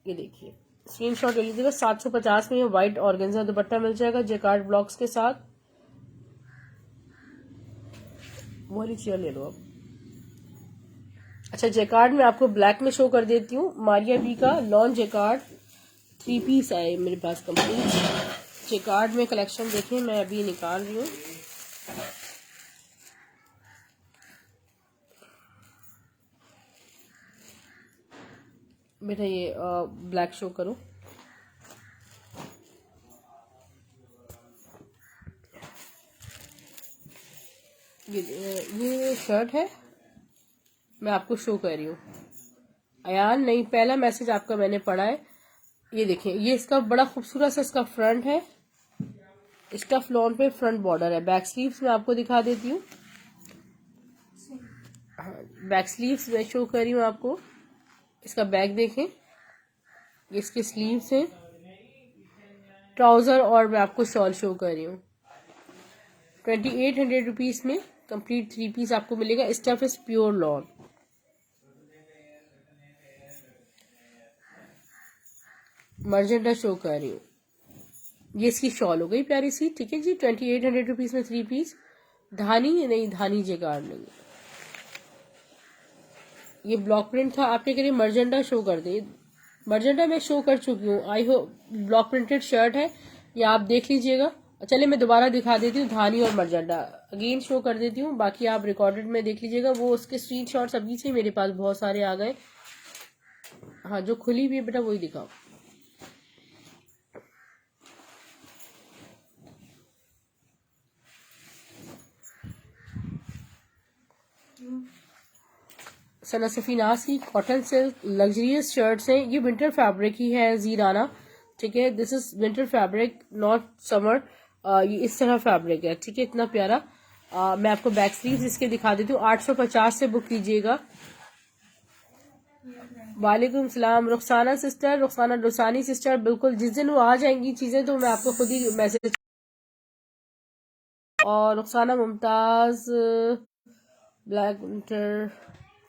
Speaker 1: ये देखिए, स्क्रीनशॉट ले लीजिएगा। 750 में ये व्हाइट ऑर्गेन्जा दुपट्टा मिल जाएगा जेकार्ड ब्लॉक्स के साथ। वो वाली चेयर ले लो अब। अच्छा, जेकार्ड में आपको ब्लैक में शो कर देती हूँ। मारिया बी का लॉन जेकार्ड 3 पीस आए मेरे पास कंप्लीट। जेकार्ड में कलेक्शन देखिए, मैं अभी निकाल रही हूँ। बेटा ये ब्लैक शो करो। ये शर्ट है, मैं आपको शो कर रही हूँ। अयान, नहीं, पहला मैसेज आपका मैंने पढ़ा है। ये देखें, ये इसका बड़ा खूबसूरत सा इसका फ्रंट है। इसका फ्लॉन पे फ्रंट बॉर्डर है। बैक स्लीव्स में आपको दिखा देती हूँ। बैक स्लीव्स मैं शो कर रही हूँ आपको। इसका बैक देखें, ये इसके स्लीव्स हैं, ट्राउजर, और मैं आपको शॉल शो कर रही हूँ। 2800 रुपीज में कंप्लीट 3 पीस आपको मिलेगा। Stuff is pure lawn. Magenta show कर रही हूँ। ये इसकी शॉल हो गई प्यारी सी। ठीक है जी, 2800 रुपीज में 3 पीस। धानी नहीं, धानी जेगार नहीं, ये ब्लॉक प्रिंट था। आपने कह रही मर्जेंटा शो कर दे। मर्जेंटा मैं शो कर चुकी हूँ। आई हो ब्लॉक प्रिंटेड शर्ट है, ये आप देख लीजिएगा। चलिए मैं दोबारा दिखा देती हूँ, धानी और मरजंडा अगेन शो कर देती हूँ, बाकी आप रिकॉर्डेड में देख लीजिएगा। वो उसके स्क्रीनशॉट्स अभी से मेरे पास बहुत सारे आ गए। हाँ, जो खुली हुई है बेटा वही दिखाओ। सना सफीनास की कॉटन सिल्क लग्जरियस शर्ट्स हैं। ये विंटर फैब्रिक ही है जीराना, ठीक है। This is winter fabric not summer. ये इस तरह फैब्रिक है, ठीक है, इतना प्यारा। मैं आपको बैक स्लीव्स इसके दिखा देती हूँ। 850 से बुक कीजिएगा। वालेकुम सलाम रुखसाना सिस्टर, रुखसाना रुसानी सिस्टर, बिल्कुल जिस दिन वो आ जाएंगी चीजें तो मैं आपको खुद ही मैसेज। और रुखसाना मुमताज ब्लैक विंटर,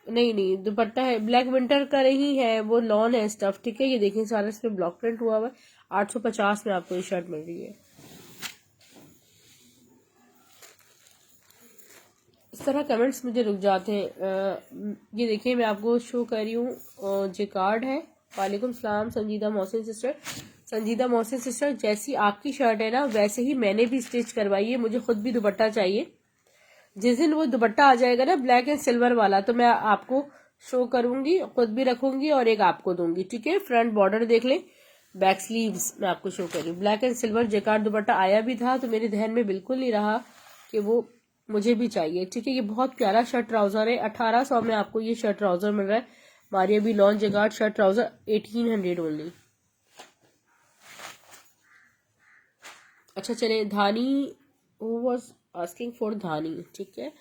Speaker 1: नहीं दुपट्टा है ब्लैक विंटर का नहीं है, वो लॉन है स्टफ, ठीक है। ये देखें सारा इस पे ब्लॉक प्रिंट हुआ हुआ है। 850 में आपको ये शर्ट मिल रही है। इस तरह कमेंट्स मुझे रुक जाते हैं। ये देखिए मैं आपको शो कर रही हूँ, जे कार्ड है। वालेकुम सलाम संजीदा मोहसिन सिस्टर। संजीदा मोहसिन सिस्टर, जैसी आपकी शर्ट है ना वैसे ही मैंने भी स्टिच करवाई है। मुझे खुद भी दुपट्टा चाहिए। जिस दिन वो दुपट्टा आ जाएगा ना ब्लैक एंड सिल्वर वाला, तो मैं आपको शो करूंगी, खुद भी रखूंगी और एक आपको दूंगी, ठीक है। फ्रंट बॉर्डर देख लें, बैक स्लीव्स मैं आपको शो कर रही हूँ। ब्लैक एंड सिल्वर जेकार्ड दुपट्टा आया भी था तो मेरे ध्यान में बिल्कुल नहीं रहा कि वो मुझे भी चाहिए, ठीक है। ये बहुत प्यारा शर्ट ट्राउजर है। 1800 में आपको ये शर्ट ट्राउजर मिल रहा है। मारिया भी lawn jacquard shirt trouser 1800 only. अच्छा चले, धानी वॉज आस्किंग फॉर धानी, ठीक है।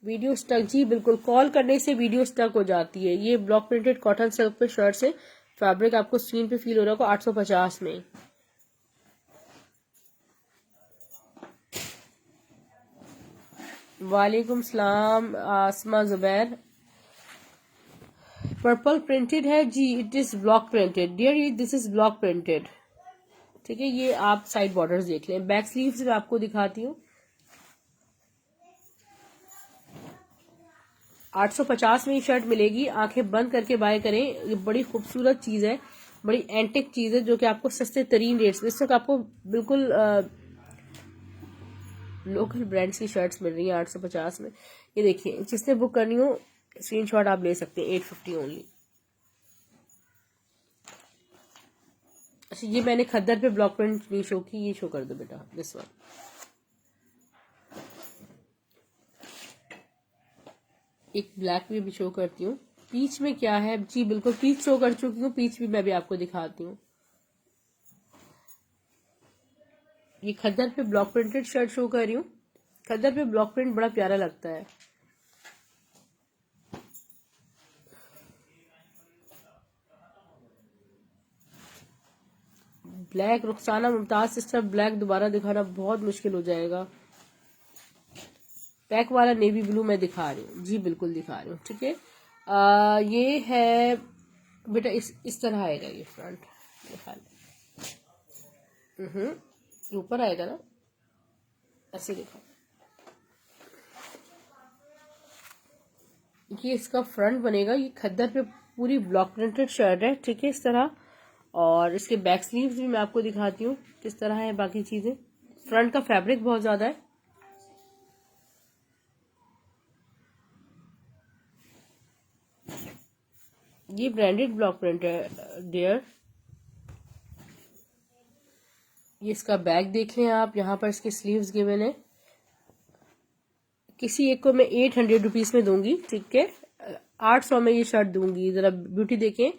Speaker 1: वीडियो स्टक, जी बिल्कुल, कॉल करने से वीडियो स्टक हो जाती है। ये ब्लॉक प्रिंटेड कॉटन सिल्क पे शर्ट से फैब्रिक आपको स्क्रीन पे फील हो रहा होगा। 850 में। वालेकुम सलाम आसमा जुबैर। पर्पल प्रिंटेड है जी, it is block printed dear, this is block printed, ठीक है। ये आप साइड बॉर्डर्स देख लें। बैक स्लीव्स में आपको दिखाती हूँ। 850 में ये शर्ट मिलेगी। आंखें बंद करके बाय करें। ये बड़ी खूबसूरत चीज है, बड़ी एंटिक चीज है जो कि आपको सस्ते तरीन रेट्स में, इस वक्त आपको बिल्कुल लोकल ब्रांड्स की शर्ट्स मिल रही है 850 में। ये देखिए, जिसने बुक करनी हो स्क्रीनशॉट आप ले सकते हैं। 850 ओनली। अच्छा, ये मैंने खद्दर पे ब्लॉक प्रिंट नहीं शो की, ये शो कर दो बेटा, दिस वन। एक ब्लैक भी शो करती हूँ। पीच में क्या है जी, बिल्कुल पीच शो कर चुकी हूँ। पीच भी मैं भी आपको दिखाती हूँ। ये खद्दर पे ब्लॉक प्रिंटेड शर्ट शो कर रही हूँ। खद्दर पे ब्लॉक प्रिंट बड़ा प्यारा लगता है। Black Rukhsana Mumtaz sister, black दोबारा दिखाना बहुत मुश्किल हो जाएगा। पैक वाला नेवी ब्लू मैं दिखा रही हूँ जी, बिल्कुल दिखा रही हूँ, ठीक है। ये है बेटा, इस तरह आएगा ये फ्रंट, ऊपर आएगा ना, ऐसे देखो। ये इसका फ्रंट बनेगा। ये खद्दर पे पूरी ब्लॉक प्रिंटेड शर्ट है, ठीक है, इस तरह। और इसके बैक स्लीव्स भी मैं आपको दिखाती हूँ किस तरह है। बाकी चीजें, फ्रंट का फैब्रिक बहुत ज्यादा है। ये ब्रांडेड ब्लॉक प्रिंट है डियर। ये इसका बैक देख लें आप, यहाँ पर इसके स्लीव्स गिवन है। किसी एक को मैं 800 रुपीज में दूंगी, ठीक है। 800 में ये शर्ट दूंगी। जरा ब्यूटी देखें,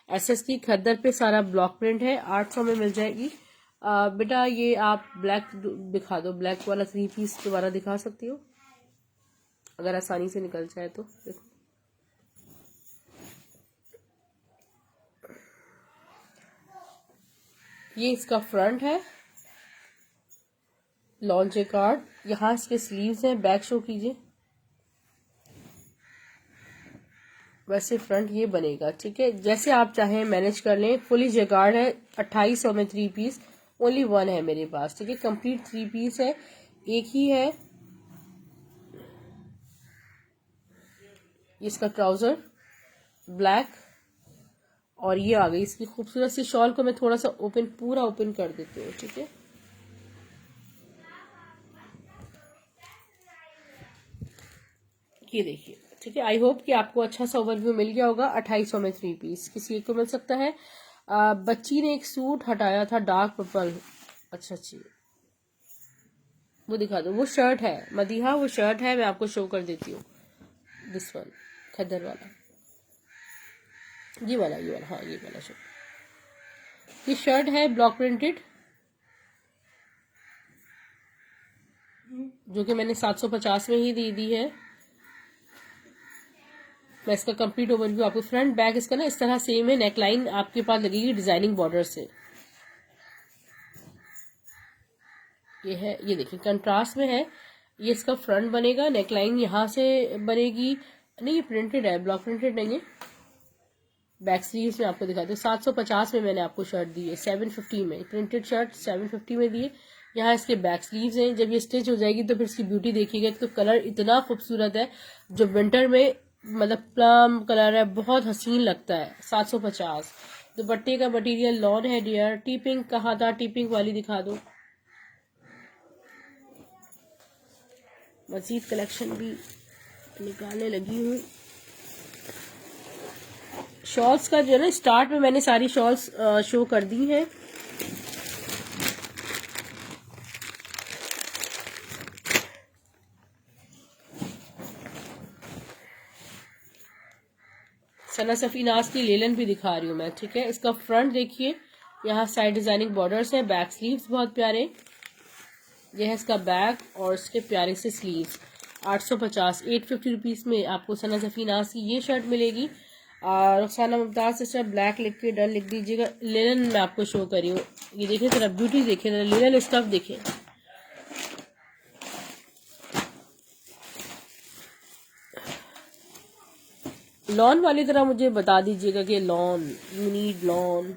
Speaker 1: एसएस की खद्दर पे सारा ब्लॉक प्रिंट है, 800 में मिल जाएगी। बेटा ये आप ब्लैक दिखा दो, ब्लैक वाला 3 पीस दोबारा दिखा सकती हो अगर आसानी से निकल जाए तो। देखो, ये इसका फ्रंट है, लॉन्च कार्ड, यहाँ इसके स्लीव्स हैं। बैक शो कीजिए, वैसे फ्रंट ये बनेगा, ठीक है। जैसे आप चाहें मैनेज कर लें। फुली जेकार्ड है। 2800 में 3 पीस, ओनली वन है मेरे पास, ठीक है। कंप्लीट 3 पीस है, एक ही है। इसका ट्राउजर ब्लैक, और ये आ गई इसकी खूबसूरत सी शॉल को मैं थोड़ा सा ओपन, पूरा ओपन कर देती हूँ, ठीक है। ये देखिए, ठीक है। आई होप कि आपको अच्छा सा ओवरव्यू मिल गया होगा। 2800 में 3 पीस किसी एक को मिल सकता है। बच्ची ने एक सूट हटाया था डार्क पर्पल, अच्छा अच्छी, वो दिखा दो। वो शर्ट है मदीहा, वो शर्ट है, मैं आपको शो कर देती हूँ। दिस वन, खद्दर वाला, ये वाला हाँ ये वाला शर्ट। ये शर्ट है ब्लॉक प्रिंटेड, जो कि मैंने 750 में ही दे दी है। मैं इसका कंप्लीट ओवरव्यू आपको, फ्रंट बैक इसका ना इस तरह सेम है। नेकलाइन आपके पास लगेगी डिजाइनिंग बॉर्डर से। ये है, ये देखिए कंट्रास्ट में है। ये इसका फ्रंट बनेगा, नेकलाइन यहाँ से बनेगी। नहीं ये प्रिंटेड है, ब्लॉक प्रिंटेड नहीं है। बैक स्लीव्स में आपको दिखाते हैं। 750 में मैंने आपको शर्ट दी है, 750 में प्रिंटेड शर्ट 750 में दी है। यहाँ इसके बैक स्लीव्स हैं। जब ये स्टिच हो जाएगी तो फिर इसकी ब्यूटी देखिएगा। तो कलर इतना खूबसूरत है, जो विंटर में मतलब प्लम कलर है, बहुत हसीन लगता है। 750। दुपट्टे का मटेरियल लॉन है डियर। टीपिंग कहाँ था, टीपिंग वाली दिखा दो। मजीद कलेक्शन भी निकालने लगी हूँ। शॉल्स का जो है ना, स्टार्ट में मैंने सारी शॉल्स शो कर दी हैं। सना सफीनाज की लेलन भी दिखा रही हूँ मैं, ठीक है। इसका फ्रंट देखिए, यहाँ साइड डिजाइनिंग बॉर्डर्स हैं, बैक स्लीव्स बहुत प्यारे। ये है इसका बैक और इसके प्यारे से स्लीव्स। 850, 850 रुपीज़ में आपको सना सफीनाज की ये शर्ट मिलेगी। और रुखसाना मुमताज सिस्टर ब्लैक लिख के डन लिख दीजिएगा। लेलन मैं आपको शो करी हूँ। ये देखिए जरा ब्यूटी देखिए, जरा लेलन स्टफ देखिए। लॉन वाली तरह मुझे बता दीजिएगा कि लॉन, यू नीड लॉन।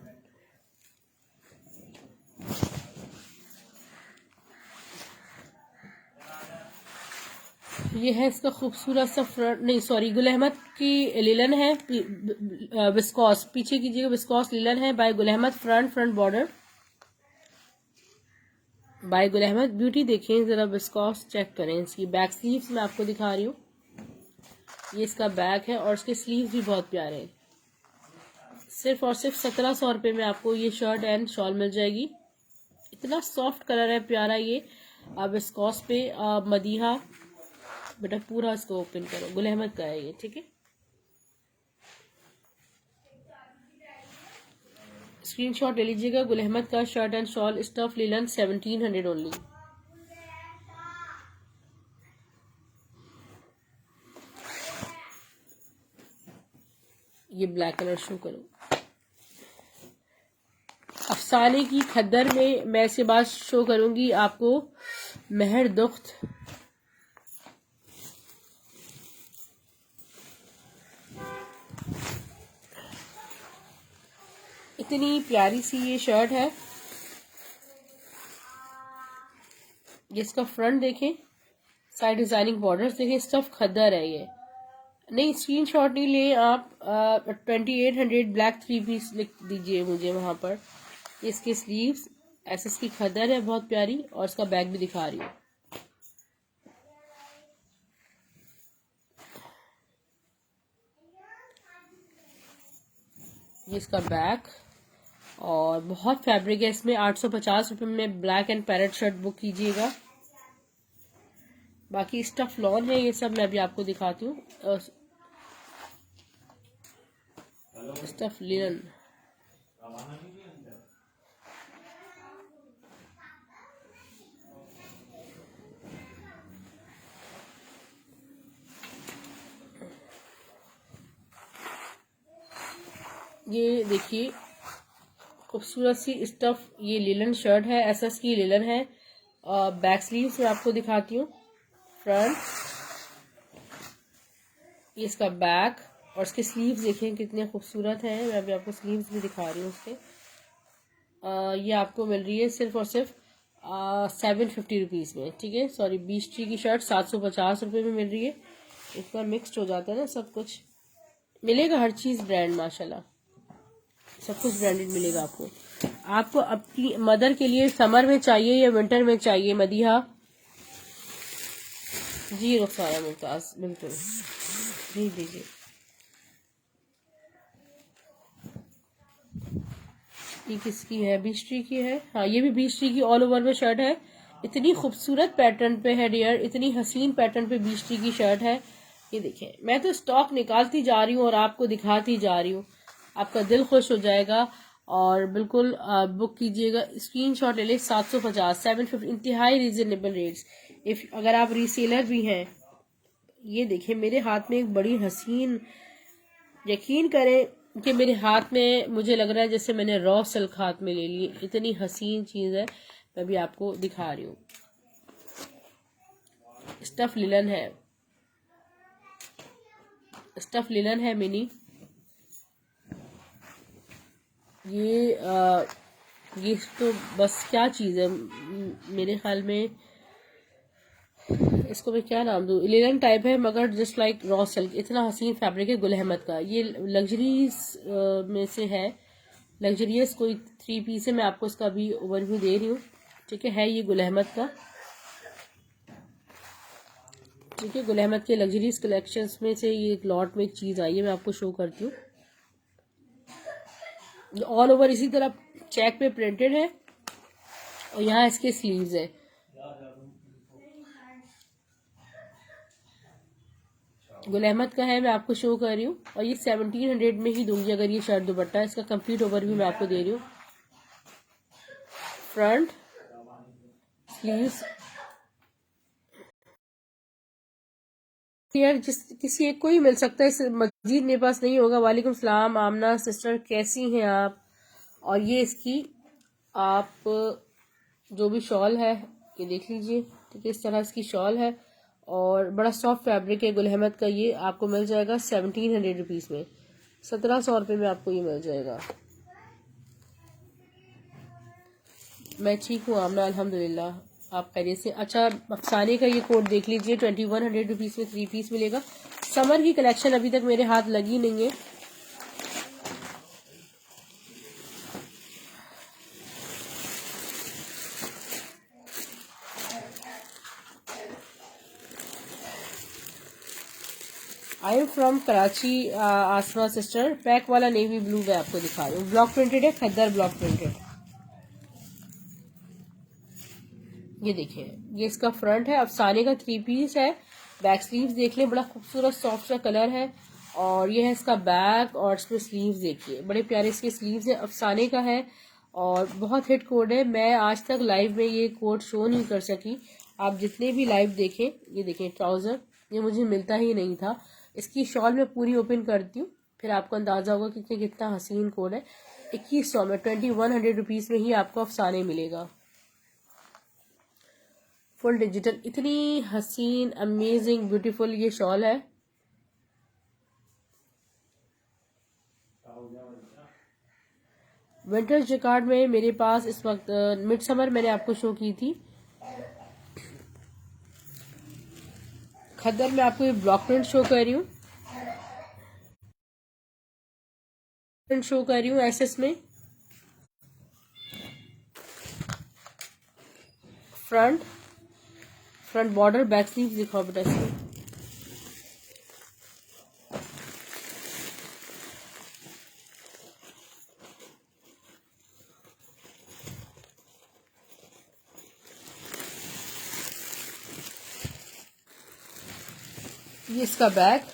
Speaker 1: ये है इसका खूबसूरत सा फ्रंट, नहीं सॉरी, गुल अहमद की लिलन है, विस्कॉस, पीछे कीजिएगा, विस्कॉस लिलन है bye Gul Ahmed. Front border by Gul Ahmed. Beauty देखें जरा, विस्कॉस चेक करें। इसकी बैक स्लीव्स मैं आपको दिखा रही हूँ। ये इसका बैक है और इसके स्लीव्स भी बहुत प्यारे हैं। सिर्फ और सिर्फ 1700 रुपये में आपको ये शर्ट एंड शॉल मिल जाएगी। इतना सॉफ्ट कलर है, प्यारा। ये विस्कॉस पे मदीहा, बेटा पूरा इसको ओपन करो, गुल अहमद का है ये, ठीक है। स्क्रीनशॉट ले लीजिएगा। गुल अहमद का shirt and shawl stuff linen 1700 only. ये ब्लैक कलर शो करो। अफसाने की खद्दर में मैं इसके बाद शो करूंगी आपको महर दुख्त। इतनी प्यारी सी ये शर्ट है। ये इसका फ्रंट देखें, साइड डिजाइनिंग बॉर्डर्स देखें, स्टफ खद्दर है ये। नहीं स्क्रीनशॉट नहीं ले आप, 2800 ब्लैक 3 पीस लिख दीजिए मुझे वहां पर। इसके स्लीव्स ऐसे, इसकी खद्दर है बहुत प्यारी, और इसका बैग भी दिखा रही हूँ। ये इसका बैक और बहुत फैब्रिक है इसमें। 850 रुपये में black and parrot shirt book कीजिएगा। बाकी स्टफ लॉन है, ये सब मैं भी आपको दिखाती हूँ। स्टफ लिनन, ये देखिए खूबसूरत सी स्टफ, ये लिलन शर्ट है, एसएस की लिलन है। बैक स्लीव्स मैं आपको दिखाती हूँ। फ्रंट, ये इसका बैक और इसके स्लीव्स देखें कितने खूबसूरत हैं। मैं अभी आपको स्लीव्स भी दिखा रही हूँ उसके। ये आपको मिल रही है सिर्फ और सिर्फ 750 रुपीज़ में, ठीक है। सॉरी, 20 की शर्ट 750 रुपये में मिल रही है। इस बार मिक्सड हो जाता है ना, सब कुछ मिलेगा, हर चीज़ ब्रांड, माशाल्लाह सब कुछ ब्रांडेड मिलेगा आपको। आपको अपनी मदर के लिए समर में चाहिए या विंटर में चाहिए मदीहा? जी रुखसाना मुमताज, बिल्कुल भेज दीजिए। ये किसकी है? बीस्ट्री की है। हाँ, ये भी बीस्ट्री की ऑल ओवर में शर्ट है। इतनी खूबसूरत पैटर्न पे है डियर, इतनी हसीन पैटर्न पे बीस्ट्री की शर्ट है। ये देखें, मैं तो स्टॉक निकालती जा रही हूँ और आपको दिखाती जा रही हूँ, आपका दिल खुश हो जाएगा। और बिल्कुल बुक कीजिएगा, स्क्रीनशॉट ले ले। 750, 750, इंतहाई रीजनेबल रेट्स। इफ अगर आप रीसेलर भी हैं, ये देखें मेरे हाथ में एक बड़ी हसीन, यकीन करें कि मेरे हाथ में मुझे लग रहा है जैसे मैंने रॉ सिल्क हाथ में ले ली, इतनी हसीन चीज़ है। मैं भी आपको दिखा रही हूँ। स्टफ लिलन है, स्टफ लिलन है मिनी। ये तो बस क्या चीज़ है, मेरे ख्याल में इसको मैं क्या नाम दूँ, लिनन टाइप है मगर जस्ट लाइक रॉ सिल्क। इतना हसीन फैब्रिक है गुल अहमद का। ये लग्जरीज में से है, लग्जरियस कोई 3 पीस है। मैं आपको इसका भी ओवरव्यू दे रही हूँ, ठीक है ये गुल अहमद का, ठीक है। गुल अहमद के लग्जरीज कलेक्शंस में से ये एक लॉट में एक चीज़ आई है, मैं आपको शो करती हूँ। ऑल ओवर इसी तरह चेक पे प्रिंटेड है और यहाँ इसके स्लीव्स है। गुल अहमद का है, मैं आपको शो कर रही हूँ। और ये 1700 में ही दूंगी अगर ये शर्ट दुपट्टा है। इसका कंप्लीट ओवरव्यू मैं आपको दे रही हूँ। फ्रंट स्लीव्स यार किसी एक को ही मिल सकता है, इस मजीद मेरे पास नहीं होगा। वालेकुम सलाम आमना सिस्टर, कैसी हैं आप? और ये इसकी आप जो भी शॉल है ये देख लीजिए, ठीक है। इस तरह इसकी शॉल है और बड़ा सॉफ्ट फैब्रिक है गुल अहमद का। ये आपको मिल जाएगा 1700 रुपीज़ में, 1700 रुपये में आपको ये मिल जाएगा। मैं ठीक हूँ आमना, अल्हम्दुलिल्लाह। आप खैरियत से? अच्छा, अफसाने का ये कोट देख लीजिए, 2100 रुपीज़ में 3 पीस मिलेगा। समर की कलेक्शन अभी तक मेरे हाथ लगी नहीं है। I am from Karachi Asma sister. Pack वाला नेवी ब्लू मैं आपको दिखा रही हूँ, ब्लॉक प्रिंटेड है, खद्दर ब्लॉक प्रिंटेड। ये देखिए, ये इसका फ्रंट है, अफसाने का 3 पीस है। बैक स्लीव्स देख लें, बड़ा खूबसूरत सॉफ्ट सा कलर है। और ये है इसका बैक, और इसमें स्लीव्स देखिए बड़े प्यारे इसके स्लीव्स है, अफसाने का है और बहुत हिट कोड है। मैं आज तक लाइव में ये कोड शो नहीं कर सकी। आप जितने भी लाइव देखें, ये देखें ट्राउज़र, ये मुझे मिलता ही नहीं था। इसकी शॉल मैं पूरी ओपन करती हूँ, फिर आपको अंदाज़ा होगा कि कितना हसीन कोड है। 2100 में, 2100 रुपीज़ में ही आपको अफसाने मिलेगा, फुल डिजिटल। इतनी हसीन अमेजिंग ब्यूटीफुल ये शॉल है। विंटर जैकार्ड में मेरे पास इस वक्त मिड समर मैंने आपको शो की थी। खद्दर में आपको ये ब्लॉक प्रिंट शो कर रही हूँ, प्रिंट शो कर रही हूँ एसएस में। फ्रंट बॉर्डर, बैक स्लीव दिखाओ बेटा इसमें। ये इसका बैक,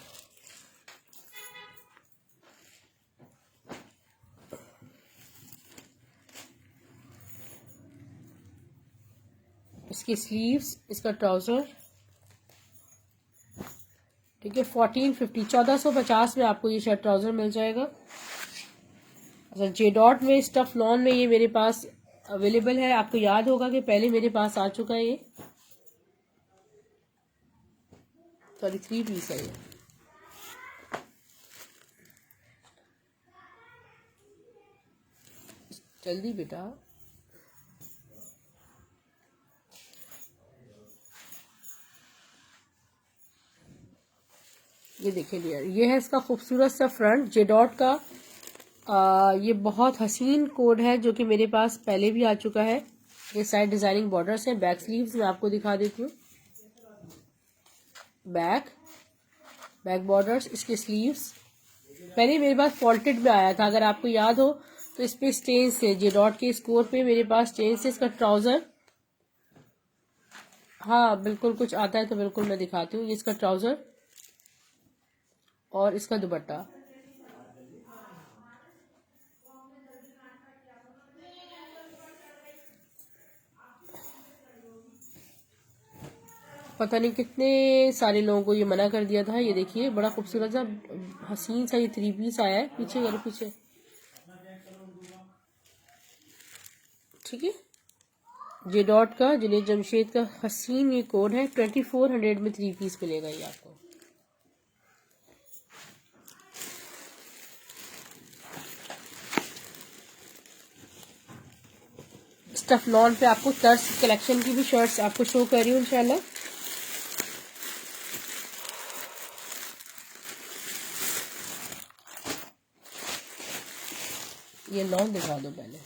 Speaker 1: इसकी स्लीव्स, इसका ट्राउजर, ठीक है। 1450, 1450 में आपको ये शर्ट ट्राउजर मिल जाएगा। अच्छा, जे डॉट में स्टफ लॉन में ये मेरे पास अवेलेबल है। आपको याद होगा कि पहले मेरे पास आ चुका है ये, सॉरी 3 पीस है ये। जल्दी बेटा, ये देखिए डियर, ये है इसका खूबसूरत सा फ्रंट जे डॉट का। ये बहुत हसीन कोड है जो कि मेरे पास पहले भी आ चुका है। ये साइड डिजाइनिंग बॉर्डर्स हैं, बैक स्लीव्स मैं आपको दिखा देती हूँ। बैक बॉर्डर्स, इसके स्लीव्स। पहले मेरे पास फॉल्टेड में आया था, अगर आपको याद हो तो इस पे स्टेन्स थे, जे डॉट के स्कोर पे मेरे पास स्टेन्स थे। इसका ट्राउजर, हाँ बिल्कुल कुछ आता है तो बिल्कुल मैं दिखाती हूँ। ये इसका ट्राउजर और इसका दुपट्टा। पता नहीं कितने सारे लोगों को ये मना कर दिया था। ये देखिए बड़ा खूबसूरत सा हसीन सा ये 3 पीस आया है। पीछे करो, पीछे, ठीक है। जे डॉट का, जुनेद जमशेद का हसीन ये कोड है। 2400 में 3 पीस मिलेगा ये आपको। स्टफ लॉन पे आपको तर्स कलेक्शन की भी शर्ट्स आपको शो कर रही हूँ इंशाल्लाह। ये लॉन दिखा दो पहले।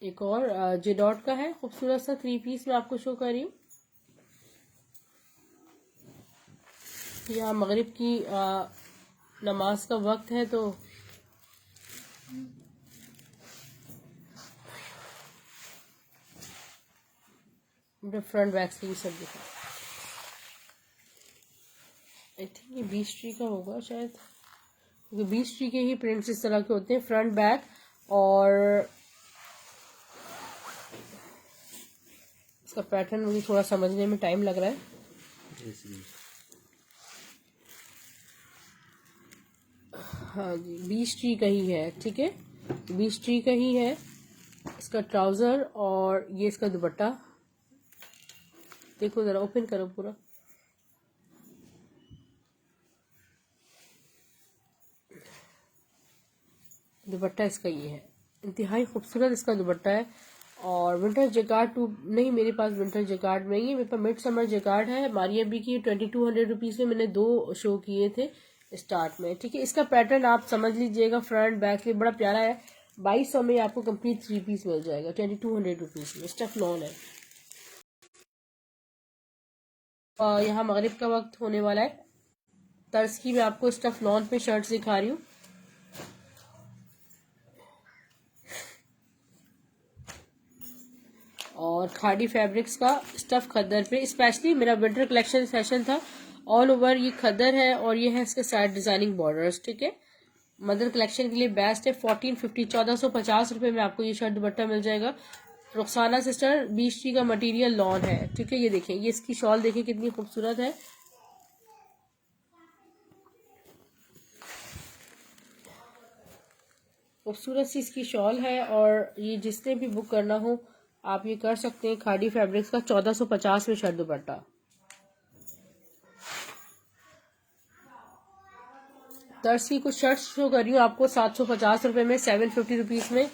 Speaker 1: एक और जे डॉट का है, खूबसूरत सा 3 पीस में आपको शो कर रही हूँ। यहाँ मगरिब की नमाज का वक्त है तो फ्रंट बैक स्लीव सब दिखा। आई थिंक ये 20 ट्री का होगा शायद, क्योंकि 20 ट्री के ही प्रिंट्स इस तरह के होते हैं, फ्रंट बैक। और इसका पैटर्न मुझे थोड़ा समझने में टाइम लग रहा है। हाँ जी, 20 ट्री का ही है, ठीक है, 20 ट्री का ही है। इसका ट्राउजर और ये इसका दुपट्टा देखो जरा, ओपन करो पूरा। दुपट्टा इसका ये है, इंतहाई खूबसूरत इसका दुपट्टा है। और विंटर जैकार्ड टू नहीं, मेरे पास विंटर जैकार्ड नहीं है, मेरे पास मिड समर जैकार्ड है। मारिया बी की 2200 रुपीज़ में मैंने 2 शो किए थे स्टार्ट में, ठीक है। इसका पैटर्न आप समझ लीजिएगा, फ्रंट बैक में बड़ा प्यारा है। 2200 में आपको कंप्लीट 3 पीस मिल जाएगा 2200 रुपीज़ में। स्टफ लॉन है। यहाँ मगरिब का वक्त होने वाला है। तर्ज की मैं आपको स्टफ लॉन पे शर्ट्स दिखा रही हूँ। और खादी फैब्रिक्स का स्टफ खद्दर पे, स्पेशली मेरा विंटर कलेक्शन सेशन था। ऑल ओवर ये खद्दर है और ये है इसके साइड डिजाइनिंग बॉर्डर्स, ठीक है। मदर कलेक्शन के लिए बेस्ट है। 1450 1450 रुपये में आपको ये शर्ट दुपट्टा मिल जाएगा। रुखसाना सिस्टर 20 का मटेरियल लॉन है, ठीक है। ये देखें, ये इसकी शॉल देखें कितनी खूबसूरत है। खूबसूरत सी इसकी शॉल है। और ये जिसने भी बुक करना हो आप ये कर सकते हैं। खादी फैब्रिक्स का 1450 में शर्ट दुपट्टा। तर्ज की कुछ शर्ट्स शो कर रही हूँ आपको 750 रुपये में, 750 रुपीज़ में,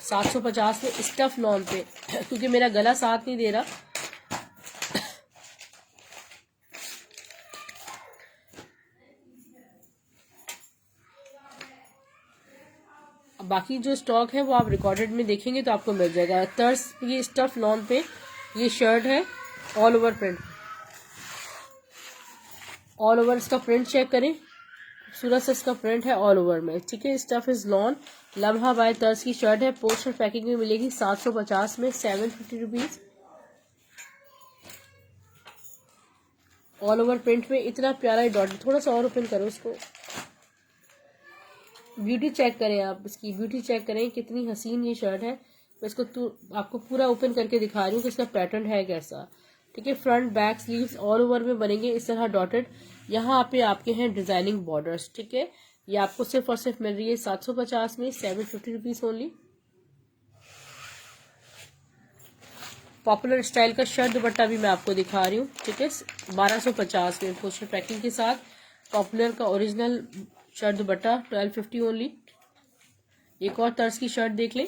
Speaker 1: 750 में स्टफ लॉन पे, क्योंकि मेरा गला साथ नहीं दे रहा। बाकी जो स्टॉक है वो आप रिकॉर्डेड में देखेंगे तो आपको मिल जाएगा। तर्ज ये स्टफ लॉन पे ये शर्ट है, all over print, all over इसका प्रिंट चेक करें, खूबसूरत से इसका प्रिंट है ऑल ओवर में, ठीक है। स्टफ इज लॉन, लम्हा बाय तर्ज की शर्ट है। पोस्टर पैकिंग में मिलेगी 750 में, 750 रुपीज। ऑल ओवर प्रिंट में इतना प्यारा डॉट। थोड़ा सा और ओपन करो इसको, ब्यूटी चेक करें आप, इसकी ब्यूटी चेक करें कितनी हसीन ये शर्ट है। मैं इसको आपको पूरा ओपन करके दिखा रही हूँ कि इसका पैटर्न है कैसा, ठीक है। Front back sleeves all over में बनेंगे इस तरह डॉटेड। यहाँ पे आपके हैं डिजाइनिंग बॉर्डर्स, ठीक है। ये आपको सिर्फ और सिर्फ मिल रही है 750 में, 750 रुपीज ओनली। पॉपुलर स्टाइल का शर्ट दुपट्टा भी मैं आपको दिखा रही हूँ, ठीक है, 1250 में पोस्टर पैकिंग के साथ। पॉपुलर का ओरिजिनल शर्ट दुपट्टा 1250 ओनली। एक और तर्ज की शर्ट देख लें,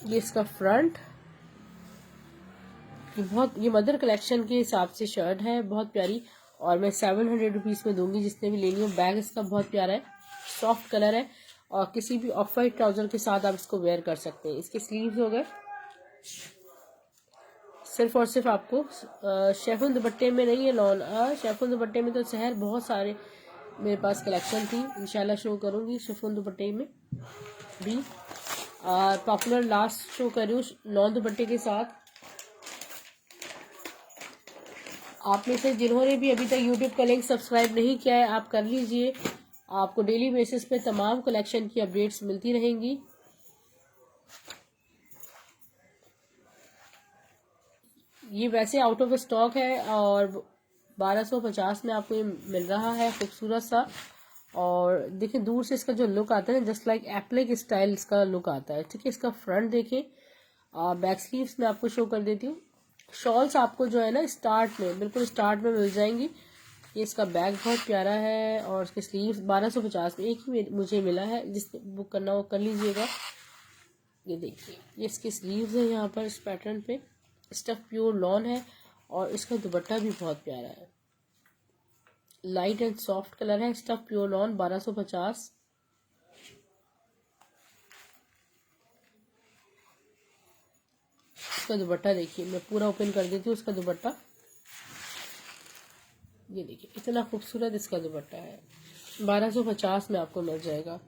Speaker 1: ये इसका फ्रंट, ये मदर कलेक्शन के हिसाब से शर्ट है, बहुत प्यारी। और मैं 700 रुपीज़ में दूंगी जिसने भी लेनी हो। बैग इसका बहुत प्यारा है, सॉफ्ट कलर है और किसी भी ऑफ वाइट ट्राउजर के साथ आप इसको वेयर कर सकते हैं। इसके स्लीव्स हो गए, सिर्फ और सिर्फ आपको शेफन दुपट्टे में नहीं है लॉन, शेफन दुपट्टे में तो शहर बहुत सारे मेरे पास कलेक्शन थी, इंशाल्लाह शो करूंगी शेफन दुपट्टे में भी। पॉपुलर लास्ट शो कर रही हूँ लॉन दुपट्टे के साथ। आप में से जिन्होंने भी अभी तक यूट्यूब का लिंक सब्सक्राइब नहीं किया है आप कर लीजिए, आपको डेली बेसिस पे तमाम कलेक्शन की अपडेट्स मिलती रहेंगी। ये वैसे आउट ऑफ स्टॉक है और 1250 में आपको ये मिल रहा है, खूबसूरत सा। और देखिए दूर से इसका जो लुक आता है ना, जस्ट लाइक एप्लिक स्टाइल इसका लुक आता है, ठीक है। इसका फ्रंट देखें, बैक स्लीव्स में आपको शो कर देती हूँ। शॉल्स आपको जो है ना स्टार्ट में, बिल्कुल स्टार्ट में मिल जाएंगी। ये इसका बैग बहुत प्यारा है और इसके स्लीव्स 1250 में एक ही मुझे मिला है, जिसने बुक करना हो कर लीजिएगा। ये देखिए ये इसके स्लीव्स है, यहाँ पर इस पैटर्न पे स्टफ प्योर लॉन है और इसका दुपट्टा भी बहुत प्यारा है, लाइट एंड सॉफ्ट कलर है, स्टफ प्योर लॉन 1250। इसका दुपट्टा देखिए, मैं पूरा ओपन कर देती हूँ उसका दुपट्टा। ये देखिए इतना खूबसूरत इसका दुपट्टा है, 1250 में आपको मिल जाएगा।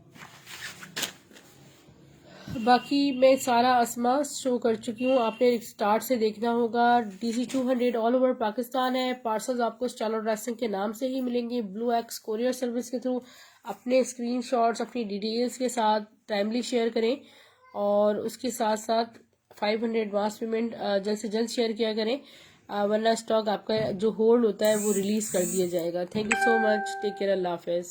Speaker 1: बाकी मैं सारा असमा शो कर चुकी हूँ, आपने स्टार्ट से देखना होगा। DC 200 ऑल ओवर पाकिस्तान है। पार्सल्स आपको स्टाइल ड्रेसिंग के नाम से ही मिलेंगे, ब्लू एक्स कोरियर सर्विस के थ्रू। अपने स्क्रीनशॉट्स अपनी डिटेल्स के साथ टाइमली शेयर करें और उसके साथ साथ 500 एडवांस पेमेंट जल्द से जल्द शेयर किया करें, वरना स्टॉक आपका जो होल्ड होता है वो रिलीज कर दिया जाएगा। Thank you so much, take care, अल्लाह हाफिज।